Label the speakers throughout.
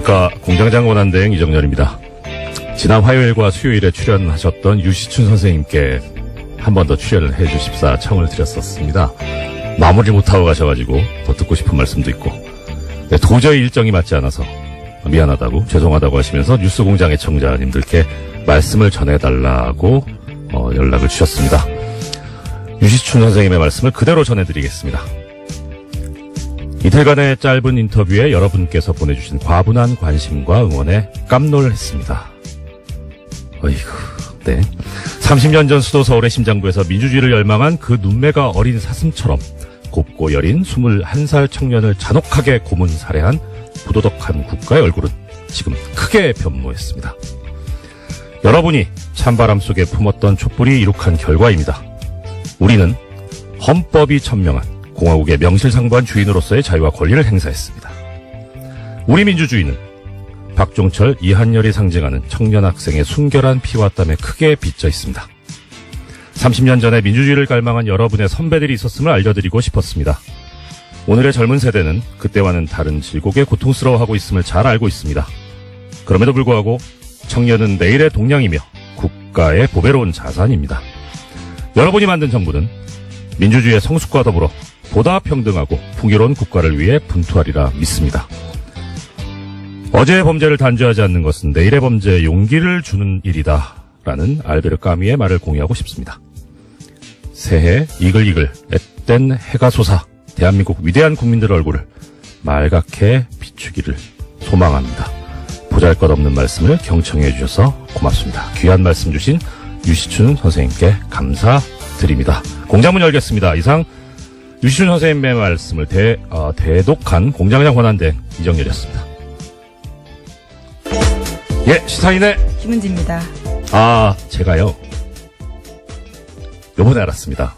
Speaker 1: 안녕하십니까. 공장장 권한대행 이정렬입니다. 지난 화요일과 수요일에 출연하셨던 유시춘 선생님께 한 번 더 출연을 해주십사 청을 드렸었습니다. 마무리 못하고 가셔가지고 더 듣고 싶은 말씀도 있고, 네, 도저히 일정이 맞지 않아서 미안하다고 죄송하다고 하시면서 뉴스공장 애청자님들께 말씀을 전해달라고 연락을 주셨습니다. 유시춘 선생님의 말씀을 그대로 전해드리겠습니다. 이틀간의 짧은 인터뷰에 여러분께서 보내주신 과분한 관심과 응원에 깜놀했습니다. 어이구, 네. 30년 전 수도 서울의 심장부에서 민주주의를 열망한 그 눈매가 어린 사슴처럼 곱고 여린 21살 청년을 잔혹하게 고문 살해한 부도덕한 국가의 얼굴은 지금 크게 변모했습니다. 여러분이 찬바람 속에 품었던 촛불이 이룩한 결과입니다. 우리는 헌법이 천명한 공화국의 명실상부한 주인으로서의 자유와 권리를 행사했습니다. 우리 민주주의는 박종철, 이한열이 상징하는 청년 학생의 순결한 피와 땀에 크게 비쳐 있습니다. 30년 전에 민주주의를 갈망한 여러분의 선배들이 있었음을 알려드리고 싶었습니다. 오늘의 젊은 세대는 그때와는 다른 질곡에 고통스러워하고 있음을 잘 알고 있습니다. 그럼에도 불구하고 청년은 내일의 동량이며 국가의 보배로운 자산입니다. 여러분이 만든 정부는 민주주의의 성숙과 더불어 보다 평등하고 풍요로운 국가를 위해 분투하리라 믿습니다. 어제의 범죄를 단죄하지 않는 것은 내일의 범죄에 용기를 주는 일이다 라는 알베르 까미의 말을 공유하고 싶습니다. 새해 이글이글 앳된 해가 솟아 대한민국 위대한 국민들 얼굴을 말갛게 비추기를 소망합니다. 보잘것없는 말씀을 경청해 주셔서 고맙습니다. 귀한 말씀 주신 유시춘 선생님께 감사드립니다. 공장문 열겠습니다. 이상 유시춘 선생님의 말씀을 대독한 공장장 권한대행 이정렬이었습니다. 예, 시사인의
Speaker 2: 김은지입니다.
Speaker 1: 제가요, 요번에 알았습니다.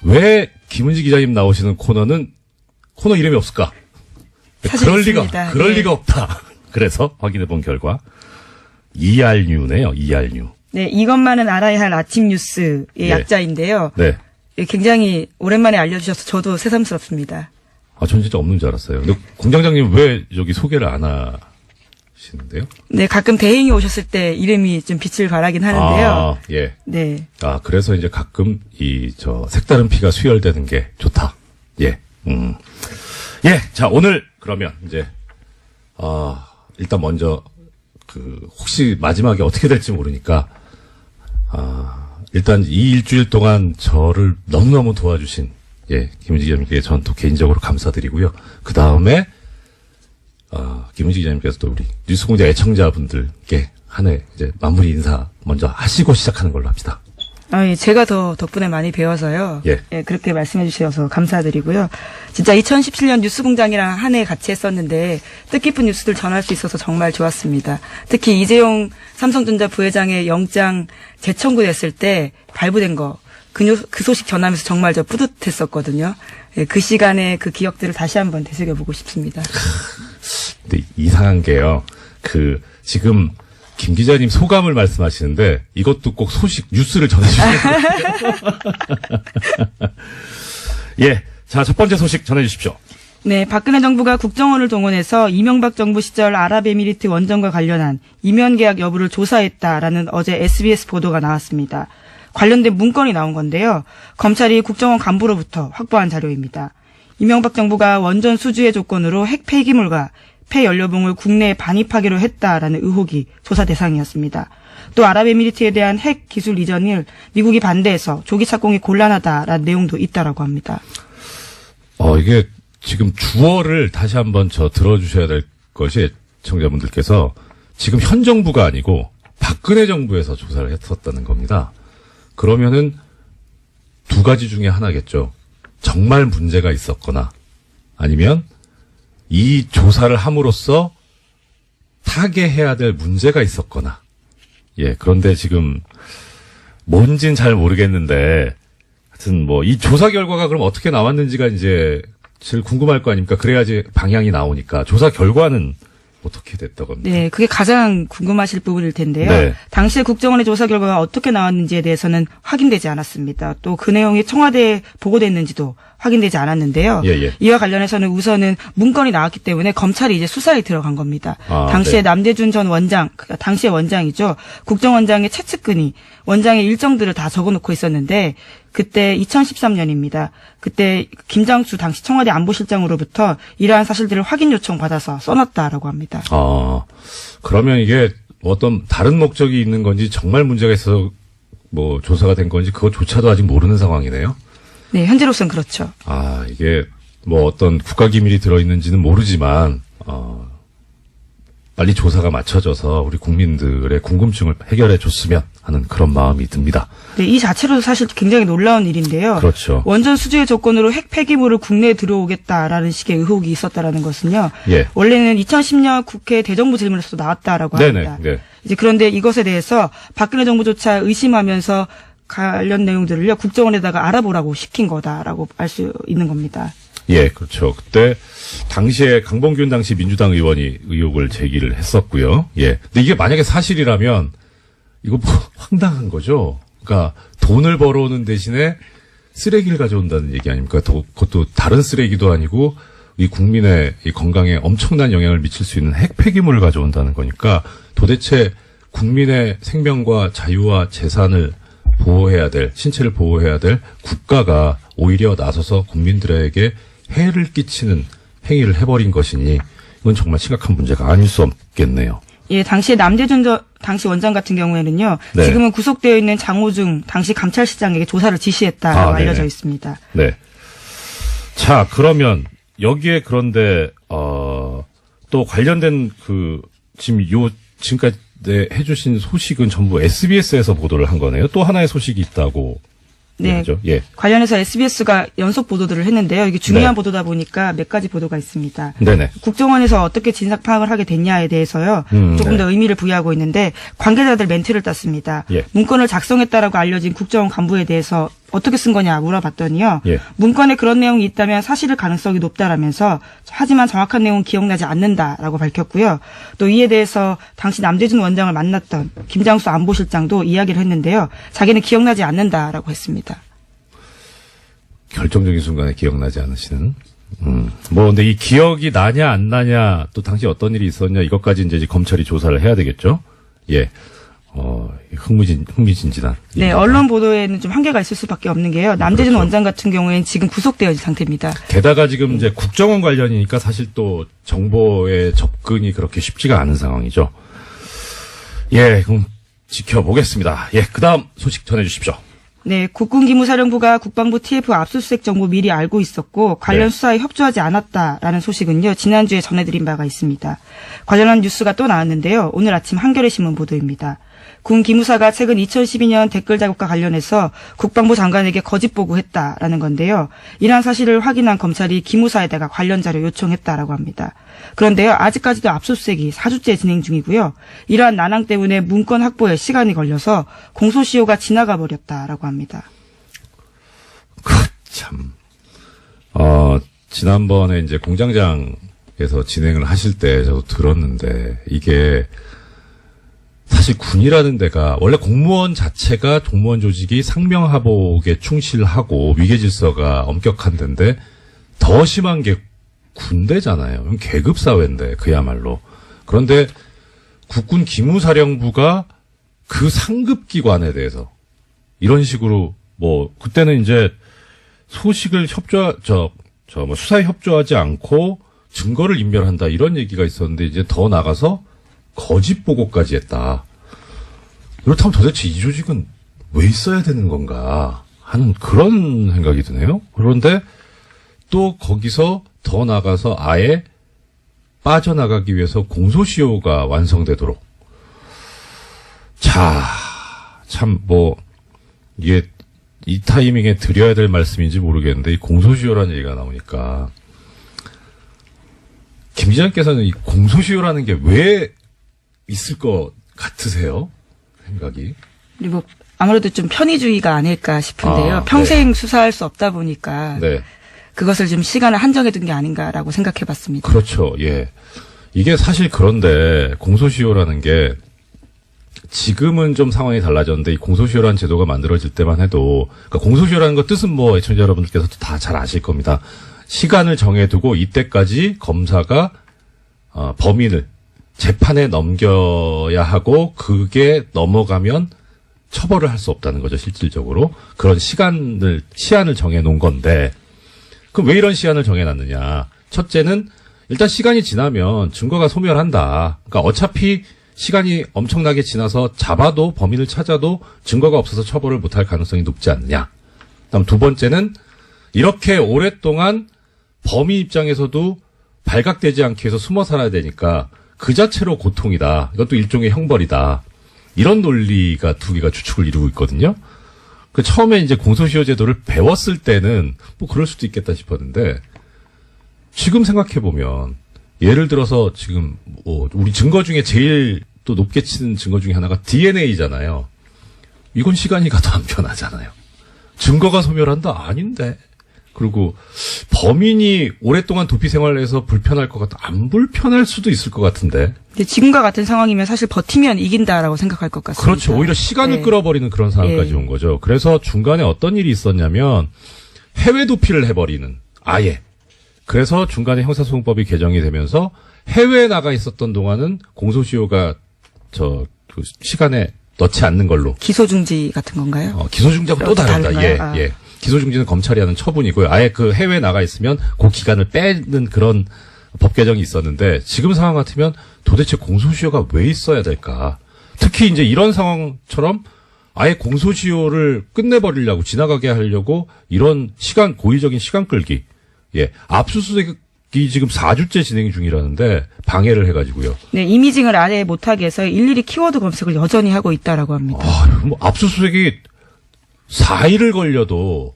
Speaker 1: 왜 김은지 기자님 나오시는 코너 이름이 없을까? 그럴 리가 없다. 그래서 확인해본 결과 ERNew네요. ERNew.
Speaker 2: 네, 이것만은 알아야 할 아침 뉴스의
Speaker 1: 네.
Speaker 2: 약자인데요.
Speaker 1: 네.
Speaker 2: 굉장히 오랜만에 알려주셔서 저도 새삼스럽습니다.
Speaker 1: 전 진짜 없는 줄 알았어요. 근데 공장장님 왜 여기 소개를 안 하시는데요?
Speaker 2: 네, 가끔 대행이 오셨을 때 이름이 좀 빛을 발하긴 하는데요.
Speaker 1: 예.
Speaker 2: 네.
Speaker 1: 그래서 이제 가끔 색다른 피가 수혈되는 게 좋다. 예. 예. 자, 오늘 그러면 이제 일단 먼저 혹시 마지막에 어떻게 될지 모르니까 일단 이 일주일 동안 저를 너무너무 도와주신 김은지 기자님께 전 또 개인적으로 감사드리고요. 그 다음에 김은지 기자님께서도 우리 뉴스공장 애청자분들께 한 해 이제 마무리 인사 먼저 하시고 시작하는 걸로 합시다.
Speaker 2: 예, 제가 더 덕분에 많이 배워서요.
Speaker 1: 예.
Speaker 2: 그렇게 말씀해 주셔서 감사드리고요. 진짜 2017년 뉴스공장이랑 한 해 같이 했었는데 뜻깊은 뉴스들 전할 수 있어서 정말 좋았습니다. 특히 이재용 삼성전자 부회장의 영장 재청구됐을 때 발부된 거, 그 소식 전하면서 정말 저 뿌듯했었거든요. 예, 그 시간에 그 기억들을 다시 한번 되새겨보고 싶습니다.
Speaker 1: 근데 이상한 게요. 지금 김 기자님 소감을 말씀하시는데 이것도 꼭 뉴스를 전해주세요. 예. 자, 첫 번째 소식 전해주십시오.
Speaker 2: 네, 박근혜 정부가 국정원을 동원해서 이명박 정부 시절 아랍에미리트 원전과 관련한 이면 계약 여부를 조사했다라는 어제 SBS 보도가 나왔습니다. 관련된 문건이 나온 건데요. 검찰이 국정원 간부로부터 확보한 자료입니다. 이명박 정부가 원전 수주의 조건으로 핵 폐기물과 폐연료봉을 국내에 반입하기로 했다라는 의혹이 조사 대상이었습니다. 또 아랍에미리트에 대한 핵 기술 이전을 미국이 반대해서 조기 착공이 곤란하다라는 내용도 있다라고 합니다.
Speaker 1: 이게 지금 주어를 다시 한번 들어주셔야 될 것이 청자분들께서 지금 현 정부가 아니고 박근혜 정부에서 조사를 했었다는 겁니다. 그러면은 두 가지 중에 하나겠죠. 정말 문제가 있었거나 아니면 이 조사를 함으로써 타개해야 될 문제가 있었거나. 예, 그런데 지금 뭔진 잘 모르겠는데 하여튼 이 조사 결과가 그럼 어떻게 나왔는지가 이제 제일 궁금할 거 아닙니까? 그래야지 방향이 나오니까. 조사 결과는 어떻게 됐다고 합니다.
Speaker 2: 네, 그게 가장 궁금하실 부분일 텐데요.
Speaker 1: 네.
Speaker 2: 당시에 국정원의 조사 결과가 어떻게 나왔는지에 대해서는 확인되지 않았습니다. 또 그 내용이 청와대에 보고됐는지도 확인되지 않았는데요.
Speaker 1: 예, 예.
Speaker 2: 이와 관련해서는 우선은 문건이 나왔기 때문에 검찰이 이제 수사에 들어간 겁니다. 당시에
Speaker 1: 네.
Speaker 2: 남대준 전 원장, 당시의 원장이죠. 국정원장의 최측근이 원장의 일정들을 다 적어놓고 있었는데 그때 2013년입니다. 그때 김장수 당시 청와대 안보실장으로부터 이러한 사실들을 확인 요청 받아서 써놨다라고 합니다.
Speaker 1: 그러면 이게 어떤 다른 목적이 있는 건지 정말 문제가 있어서 뭐 조사가 된 건지 그것조차도 아직 모르는 상황이네요.
Speaker 2: 네, 현재로서는 그렇죠.
Speaker 1: 이게 뭐 어떤 국가기밀이 들어있는지는 모르지만 빨리 조사가 맞춰져서 우리 국민들의 궁금증을 해결해 줬으면 하는 그런 마음이 듭니다.
Speaker 2: 네, 이 자체로도 사실 굉장히 놀라운 일인데요.
Speaker 1: 그렇죠.
Speaker 2: 원전 수주의 조건으로 핵 폐기물을 국내에 들어오겠다라는 식의 의혹이 있었다라는 것은요.
Speaker 1: 예.
Speaker 2: 원래는 2010년 국회 대정부 질문에서도 나왔다라고 합니다.
Speaker 1: 네.
Speaker 2: 이제 그런데 이것에 대해서 박근혜 정부조차 의심하면서 관련 내용들을요 국정원에다가 알아보라고 시킨 거다라고 알 수 있는 겁니다.
Speaker 1: 예, 그렇죠. 그때 당시에 강봉균 당시 민주당 의원이 의혹을 제기를 했었고요. 예. 근데 이게 만약에 사실이라면 이거 뭐 황당한 거죠. 그러니까 돈을 벌어오는 대신에 쓰레기를 가져온다는 얘기 아닙니까? 그것도 다른 쓰레기도 아니고 이 국민의 이 건강에 엄청난 영향을 미칠 수 있는 핵 폐기물을 가져온다는 거니까 도대체 국민의 생명과 자유와 재산을 보호해야 될, 신체를 보호해야 될 국가가 오히려 나서서 국민들에게 해를 끼치는 행위를 해버린 것이니 이건 정말 심각한 문제가 아닐 수 없겠네요.
Speaker 2: 예, 당시에 남대준 당시 원장 같은 경우에는요.
Speaker 1: 네.
Speaker 2: 지금은 구속되어 있는 장호중 당시 감찰실장에게 조사를 지시했다고
Speaker 1: 네네.
Speaker 2: 알려져 있습니다.
Speaker 1: 네. 자, 그러면 여기에 그런데 또 관련된 지금까지 해주신 소식은 전부 SBS에서 보도를 한 거네요. 또 하나의 소식이 있다고.
Speaker 2: 네.
Speaker 1: 얘기죠. 예.
Speaker 2: 관련해서 SBS가 연속 보도들을 했는데요. 이게 중요한
Speaker 1: 네.
Speaker 2: 보도다 보니까 몇 가지 보도가 있습니다.
Speaker 1: 네네.
Speaker 2: 국정원에서 어떻게 진상 파악을 하게 됐냐에 대해서요. 조금
Speaker 1: 네.
Speaker 2: 더 의미를 부여하고 있는데 관계자들 멘트를 땄습니다.
Speaker 1: 예.
Speaker 2: 문건을 작성했다라고 알려진 국정원 간부에 대해서 어떻게 쓴 거냐 물어봤더니요.
Speaker 1: 예.
Speaker 2: 문건에 그런 내용이 있다면 사실일 가능성이 높다라면서 하지만 정확한 내용은 기억나지 않는다라고 밝혔고요. 또 이에 대해서 당시 남대준 원장을 만났던 김장수 안보실장도 이야기를 했는데요. 자기는 기억나지 않는다라고 했습니다.
Speaker 1: 결정적인 순간에 기억나지 않으시는. 근데 이 기억이 나냐 안 나냐 또 당시 어떤 일이 있었냐 이것까지 이제 검찰이 조사를 해야 되겠죠. 예. 흥미진진한.
Speaker 2: 네,
Speaker 1: 일입니다.
Speaker 2: 언론 보도에는 좀 한계가 있을 수밖에 없는 게요. 남대준
Speaker 1: 그렇죠.
Speaker 2: 원장 같은 경우에는 지금 구속되어 있는 상태입니다.
Speaker 1: 게다가 지금 이제 국정원 관련이니까 사실 또 정보의 접근이 그렇게 쉽지가 않은 상황이죠. 예, 그럼 지켜보겠습니다. 예, 그다음 소식 전해주십시오.
Speaker 2: 네, 국군기무사령부가 국방부 TF 압수수색 정보 미리 알고 있었고 관련
Speaker 1: 네.
Speaker 2: 수사에 협조하지 않았다라는 소식은요. 지난주에 전해드린 바가 있습니다. 관련한 뉴스가 또 나왔는데요. 오늘 아침 한겨레 신문 보도입니다. 군 기무사가 최근 2012년 댓글 작업과 관련해서 국방부 장관에게 거짓 보고했다라는 건데요. 이러한 사실을 확인한 검찰이 기무사에다가 관련 자료 요청했다라고 합니다. 그런데요. 아직까지도 압수수색이 4주째 진행 중이고요. 이러한 난항 때문에 문건 확보에 시간이 걸려서 공소시효가 지나가 버렸다라고 합니다.
Speaker 1: 참. 지난번에 이제 공장장에서 진행을 하실 때 저도 들었는데 이게 사실 군이라는 데가 원래 공무원 자체가 공무원 조직이 상명하복에 충실하고 위계질서가 엄격한 데인데 더 심한 게 군대잖아요. 계급사회인데 그야말로. 그런데 국군 기무사령부가 그 상급기관에 대해서 이런 식으로 그때는 이제 소식을 수사에 협조하지 않고 증거를 인멸한다 이런 얘기가 있었는데 이제 더 나가서 거짓 보고까지 했다. 그렇다면 도대체 이 조직은 왜 있어야 되는 건가 하는 그런 생각이 드네요. 그런데 또 거기서 더 나가서 아예 빠져나가기 위해서 공소시효가 완성되도록. 자, 참 이게 이 타이밍에 드려야 될 말씀인지 모르겠는데 이 공소시효라는 얘기가 나오니까 김 기자님께서는 이 공소시효라는 게 왜 있을 것 같으세요? 생각이.
Speaker 2: 그리고 아무래도 좀 편의주의가 아닐까 싶은데요. 평생
Speaker 1: 네.
Speaker 2: 수사할 수 없다 보니까
Speaker 1: 네.
Speaker 2: 그것을 좀 시간을 한정해 둔 게 아닌가라고 생각해 봤습니다.
Speaker 1: 그렇죠. 예. 이게 사실 그런데 공소시효라는 게 지금은 좀 상황이 달라졌는데 이 공소시효라는 제도가 만들어질 때만 해도 그러니까 공소시효라는 거 뜻은 뭐 애청자 여러분들께서도 다 잘 아실 겁니다. 시간을 정해두고 이때까지 검사가 범인을 재판에 넘겨야 하고 그게 넘어가면 처벌을 할 수 없다는 거죠. 실질적으로 그런 시한을 정해놓은 건데 그럼 왜 이런 시한을 정해놨느냐. 첫째는 일단 시간이 지나면 증거가 소멸한다. 그러니까 어차피 시간이 엄청나게 지나서 잡아도 범인을 찾아도 증거가 없어서 처벌을 못할 가능성이 높지 않느냐. 그다음 두 번째는 이렇게 오랫동안 범인 입장에서도 발각되지 않기 위해서 숨어 살아야 되니까 그 자체로 고통이다. 이것도 일종의 형벌이다. 이런 논리가 두 개가 주축을 이루고 있거든요. 그 처음에 이제 공소시효 제도를 배웠을 때는 뭐 그럴 수도 있겠다 싶었는데 지금 생각해 보면 예를 들어서 지금 뭐 우리 증거 중에 제일 또 높게 치는 증거 중에 하나가 DNA잖아요. 이건 시간이 가도 안 변하잖아요. 증거가 소멸한다? 아닌데. 그리고 범인이 오랫동안 도피 생활을 해서 불편할 것 같다. 안 불편할 수도 있을 것 같은데.
Speaker 2: 근데 지금과 같은 상황이면 사실 버티면 이긴다라고 생각할 것 같습니다.
Speaker 1: 그렇죠. 오히려 시간을
Speaker 2: 네.
Speaker 1: 끌어버리는 그런 상황까지
Speaker 2: 네.
Speaker 1: 온 거죠. 그래서 중간에 어떤 일이 있었냐면 해외 도피를 해버리는 아예. 그래서 중간에 형사소송법이 개정이 되면서 해외에 나가 있었던 동안은 공소시효가 그 시간에 넣지 않는 걸로.
Speaker 2: 기소중지 같은 건가요?
Speaker 1: 기소중지하고 또 다릅니다.
Speaker 2: 다른가요?
Speaker 1: 예. 기소중지는 검찰이 하는 처분이고요. 아예 그 해외에 나가 있으면 그 기간을 빼는 그런 법 개정이 있었는데 지금 상황 같으면 도대체 공소시효가 왜 있어야 될까? 특히 이제 이런 상황처럼 아예 공소시효를 끝내버리려고 지나가게 하려고 이런 고의적인 시간 끌기. 예. 압수수색이 지금 4주째 진행 중이라는데 방해를 해가지고요.
Speaker 2: 네, 이미징을 아예 못하게 해서 일일이 키워드 검색을 여전히 하고 있다라고 합니다.
Speaker 1: 뭐 압수수색이 4일을 걸려도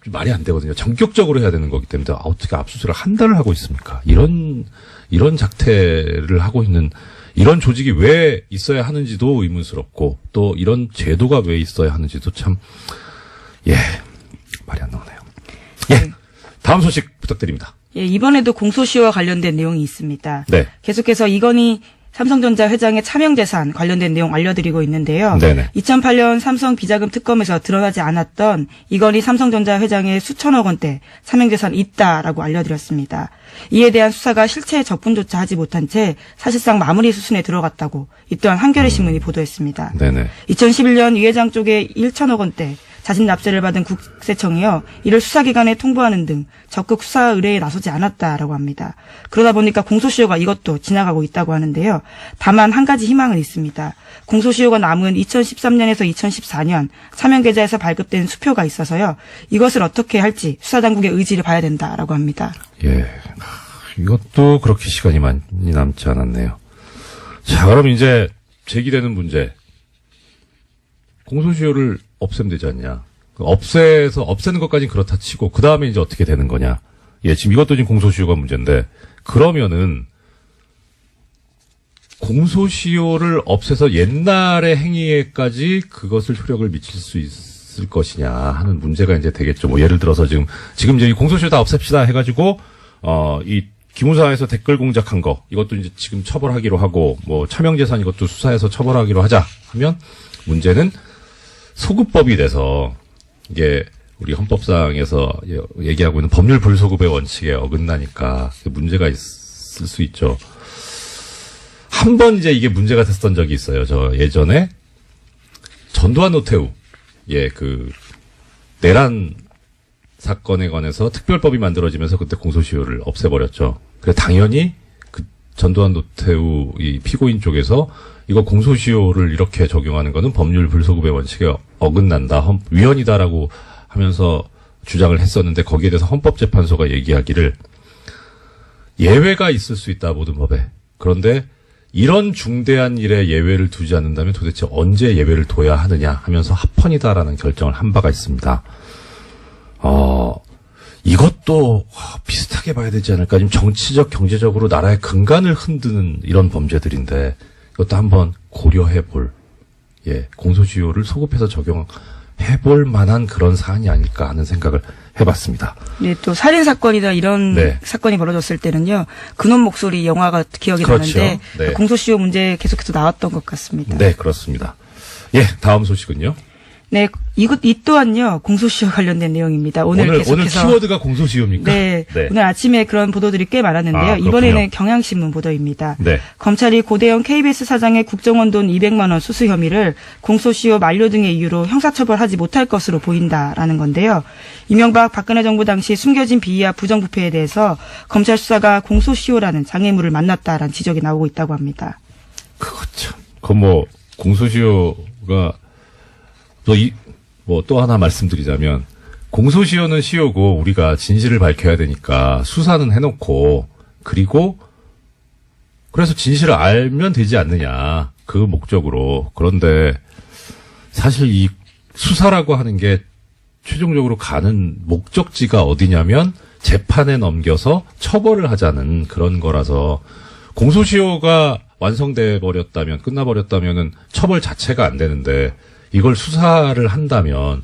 Speaker 1: 말이 안 되거든요. 전격적으로 해야 되는 거기 때문에 어떻게 압수수색을 한 달을 하고 있습니까? 이런 작태를 하고 있는 이런 조직이 왜 있어야 하는지도 의문스럽고 또 이런 제도가 왜 있어야 하는지도 참 말이 안 나오네요. 예. 다음 소식 부탁드립니다.
Speaker 2: 예, 이번에도 공소시효와 관련된 내용이 있습니다.
Speaker 1: 네.
Speaker 2: 계속해서 이건희 삼성전자 회장의 차명재산 관련된 내용 알려드리고 있는데요.
Speaker 1: 네네.
Speaker 2: 2008년 삼성 비자금 특검에서 드러나지 않았던 이건희 삼성전자 회장의 수천억 원대 차명재산이 있다라고 알려드렸습니다. 이에 대한 수사가 실체 접근조차 하지 못한 채 사실상 마무리 수순에 들어갔다고 이 또한 한겨레 신문이 보도했습니다.
Speaker 1: 네네.
Speaker 2: 2011년 이 회장 쪽에 1천억 원대 자진 납세를 받은 국세청이요. 이를 수사기관에 통보하는 등 적극 수사 의뢰에 나서지 않았다라고 합니다. 그러다 보니까 공소시효가 이것도 지나가고 있다고 하는데요. 다만 한 가지 희망은 있습니다. 공소시효가 남은 2013년에서 2014년 차명계좌에서 발급된 수표가 있어서요. 이것을 어떻게 할지 수사당국의 의지를 봐야 된다라고 합니다.
Speaker 1: 예. 이것도 그렇게 시간이 많이 남지 않았네요. 자, 그럼 이제 제기되는 문제. 공소시효를 없애면 되지 않냐. 없애는 것까지는 그렇다 치고, 그 다음에 이제 어떻게 되는 거냐. 예, 지금 이것도 지금 공소시효가 문제인데, 그러면은, 공소시효를 없애서 옛날의 행위에까지 그것을 효력을 미칠 수 있을 것이냐 하는 문제가 이제 되겠죠. 뭐, 예를 들어서 지금 이제 이 공소시효 다 없앱시다 해가지고, 이 기무사에서 댓글 공작한 거, 이것도 이제 지금 처벌하기로 하고, 뭐, 차명재산 이것도 수사해서 처벌하기로 하자 하면, 문제는 소급법이 돼서, 이게, 우리 헌법상에서 얘기하고 있는 법률 불소급의 원칙에 어긋나니까 문제가 있을 수 있죠. 한 번 이제 이게 문제가 됐었던 적이 있어요. 저 예전에 전두환 노태우, 내란 사건에 관해서 특별법이 만들어지면서 그때 공소시효를 없애버렸죠. 그래서 당연히 그 전두환 노태우 이 피고인 쪽에서 이거 공소시효를 이렇게 적용하는 거는 법률 불소급의 원칙에 어긋난다, 위헌이다라고 하면서 주장을 했었는데 거기에 대해서 헌법재판소가 얘기하기를 예외가 있을 수 있다, 모든 법에. 그런데 이런 중대한 일에 예외를 두지 않는다면 도대체 언제 예외를 둬야 하느냐 하면서 합헌이다라는 결정을 한 바가 있습니다. 이것도 비슷하게 봐야 되지 않을까. 지금 정치적, 경제적으로 나라의 근간을 흔드는 이런 범죄들인데 이것도 한번 고려해 볼, 공소시효를 소급해서 적용해 볼 만한 그런 사안이 아닐까 하는 생각을 해봤습니다.
Speaker 2: 네, 또 살인 사건이나 이런
Speaker 1: 네.
Speaker 2: 사건이 벌어졌을 때는요. 그놈 목소리 영화가 기억이
Speaker 1: 그렇죠.
Speaker 2: 나는데
Speaker 1: 네.
Speaker 2: 공소시효 문제 계속해서 나왔던 것 같습니다.
Speaker 1: 네, 그렇습니다. 예, 다음 소식은요.
Speaker 2: 네, 이 또한요. 공소시효 관련된 내용입니다. 오늘 계속해서
Speaker 1: 키워드가 공소시효입니까?
Speaker 2: 네, 오늘 아침에 그런 보도들이 꽤 많았는데요.
Speaker 1: 아, 그렇군요.
Speaker 2: 이번에는 경향신문 보도입니다.
Speaker 1: 네.
Speaker 2: 검찰이 고대영 KBS 사장의 국정원 돈 200만 원 수수 혐의를 공소시효 만료 등의 이유로 형사처벌하지 못할 것으로 보인다라는 건데요. 이명박 박근혜 정부 당시 숨겨진 비위와 부정부패에 대해서 검찰 수사가 공소시효라는 장애물을 만났다라는 지적이 나오고 있다고 합니다.
Speaker 1: 그거 참. 공소시효가 또 하나 말씀드리자면, 공소시효는 시효고, 우리가 진실을 밝혀야 되니까, 수사는 해놓고, 그래서 진실을 알면 되지 않느냐, 그 목적으로. 그런데, 사실 이 수사라고 하는 게, 최종적으로 가는 목적지가 어디냐면, 재판에 넘겨서 처벌을 하자는 그런 거라서, 공소시효가 완성돼 버렸다면, 끝나버렸다면은, 처벌 자체가 안 되는데, 이걸 수사를 한다면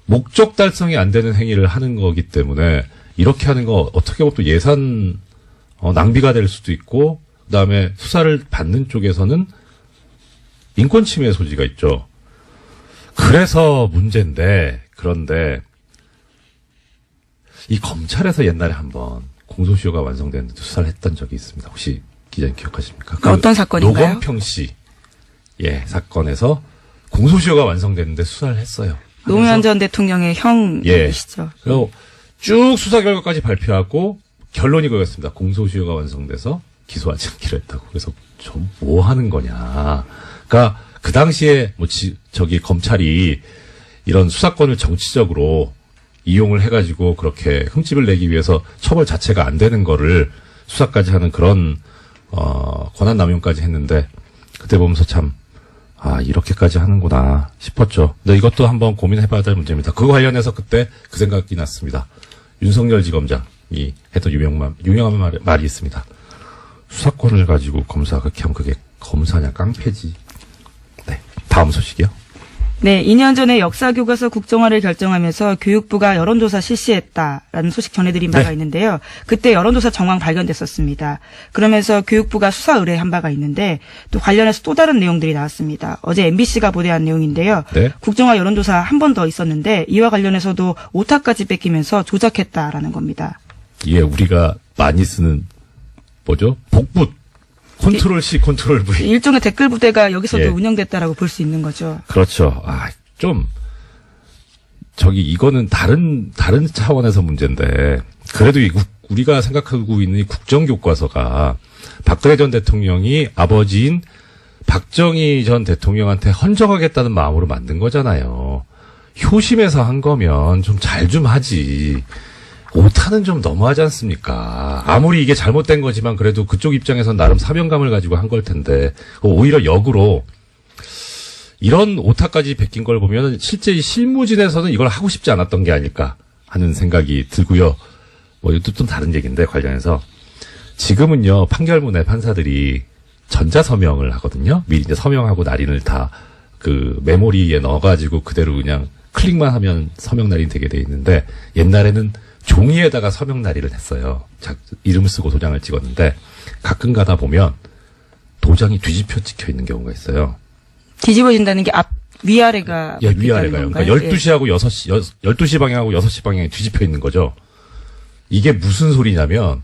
Speaker 1: 목적 달성이 안 되는 행위를 하는 거기 때문에 이렇게 하는 거 어떻게 보면 또 예산 낭비가 될 수도 있고, 그다음에 수사를 받는 쪽에서는 인권 침해 소지가 있죠. 그래서 문제인데, 그런데 이 검찰에서 옛날에 한번 공소시효가 완성됐는데 수사를 했던 적이 있습니다. 혹시 기자님 기억하십니까?
Speaker 2: 어떤 사건인가요?
Speaker 1: 노건평 씨 사건에서 공소시효가 완성됐는데 수사를 했어요.
Speaker 2: 노무현 전 대통령의 형이시죠.
Speaker 1: 그리고 쭉 수사 결과까지 발표하고 결론이 그거였습니다. 공소시효가 완성돼서 기소하지 않기로 했다고. 그래서 좀 뭐 하는 거냐. 그러니까 그 당시에 검찰이 이런 수사권을 정치적으로 이용을 해가지고 그렇게 흠집을 내기 위해서 처벌 자체가 안 되는 거를 수사까지 하는 그런 권한 남용까지 했는데, 그때 보면서 참 이렇게까지 하는구나 싶었죠. 근데 이것도 한번 고민해봐야 될 문제입니다. 그거 관련해서 그때 그 생각이 났습니다. 윤석열 지검장이 했던 유명한 말이 있습니다. 수사권을 가지고 검사가 그렇게 하면 그게 검사냐 깡패지. 네. 다음 소식이요.
Speaker 2: 네, 2년 전에 역사교과서 국정화를 결정하면서 교육부가 여론조사 실시했다라는 소식 전해드린 바가 있는데요. 그때 여론조사 정황 발견됐었습니다. 그러면서 교육부가 수사 의뢰한 바가 있는데 또 관련해서 또 다른 내용들이 나왔습니다. 어제 MBC가 보도한 내용인데요.
Speaker 1: 네.
Speaker 2: 국정화 여론조사 한 번 더 있었는데 이와 관련해서도 오타까지 뺏기면서 조작했다라는 겁니다.
Speaker 1: 예, 우리가 많이 쓰는 복붙. 컨트롤 C, 컨트롤 V.
Speaker 2: 일종의 댓글 부대가 여기서도 운영됐다라고 볼 수 있는 거죠.
Speaker 1: 그렇죠. 이거는 다른 차원에서 문제인데, 그래도 우리가 생각하고 있는 이 국정교과서가 박근혜 전 대통령이 아버지인 박정희 전 대통령한테 헌정하겠다는 마음으로 만든 거잖아요. 효심에서 한 거면 좀 잘 좀 하지. 오타는 좀 너무하지 않습니까? 아무리 이게 잘못된 거지만 그래도 그쪽 입장에선 나름 사명감을 가지고 한 걸 텐데, 오히려 역으로 이런 오타까지 베낀 걸 보면 실제 이 실무진에서는 이걸 하고 싶지 않았던 게 아닐까 하는 생각이 들고요. 이것도 좀 다른 얘기인데, 관련해서 지금은요, 판결문에 판사들이 전자서명을 하거든요. 미리 이제 서명하고 날인을 다 그 메모리에 넣어가지고 그대로 그냥 클릭만 하면 서명 날인 되게 돼 있는데, 옛날에는 종이에다가 서명 날인을 했어요. 이름을 쓰고 도장을 찍었는데, 가끔 가다 보면 도장이 뒤집혀 찍혀 있는 경우가 있어요.
Speaker 2: 뒤집어진다는 게 위아래가.
Speaker 1: 예, 위아래가요. 그러니까 12시하고 12시 방향하고 6시 방향이 뒤집혀 있는 거죠. 이게 무슨 소리냐면,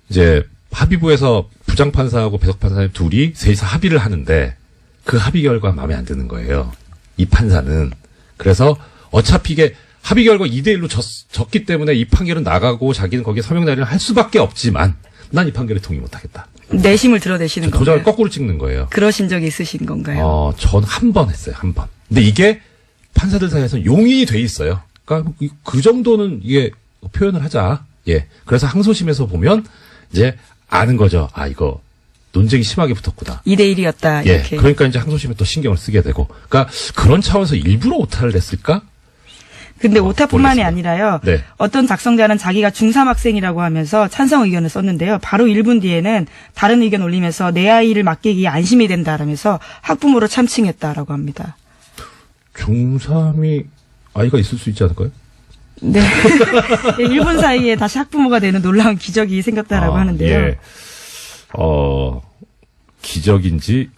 Speaker 1: 이제 합의부에서 부장판사하고 배석판사님 둘이 셋이서 합의를 하는데, 그 합의 결과 마음에 안 드는 거예요. 이 판사는. 그래서 어차피 이게 합의 결과 2대1로 졌기 때문에 이 판결은 나가고 자기는 거기에 서명 날인을 할 수밖에 없지만, 난 이 판결에 동의 못하겠다.
Speaker 2: 내심을 드러내시는 건가요?
Speaker 1: 도장을 거꾸로 찍는 거예요.
Speaker 2: 그러신 적이 있으신 건가요?
Speaker 1: 전 한 번 했어요. 한 번. 근데 이게 판사들 사이에서 용인이 돼 있어요. 그러니까 그 정도는 이게 표현을 하자. 예. 그래서 항소심에서 보면 이제 아는 거죠. 이거 논쟁이 심하게 붙었구나.
Speaker 2: 2대1이었다.
Speaker 1: 예.
Speaker 2: 이렇게.
Speaker 1: 그러니까 이제 항소심에 또 신경을 쓰게 되고. 그러니까 그런 차원에서 일부러 오타를 냈을까?
Speaker 2: 근데 오타뿐만이
Speaker 1: 모르겠습니다.
Speaker 2: 아니라요.
Speaker 1: 네.
Speaker 2: 어떤 작성자는 자기가 중3 학생이라고 하면서 찬성 의견을 썼는데요. 바로 1분 뒤에는 다른 의견 올리면서 내 아이를 맡기기에 안심이 된다라면서 학부모를 참칭했다라고 합니다.
Speaker 1: 중3이 아이가 있을 수 있지 않을까요?
Speaker 2: 네. 1분 사이에 다시 학부모가 되는 놀라운 기적이 생겼다라고 하는데요.
Speaker 1: 예. 기적인지,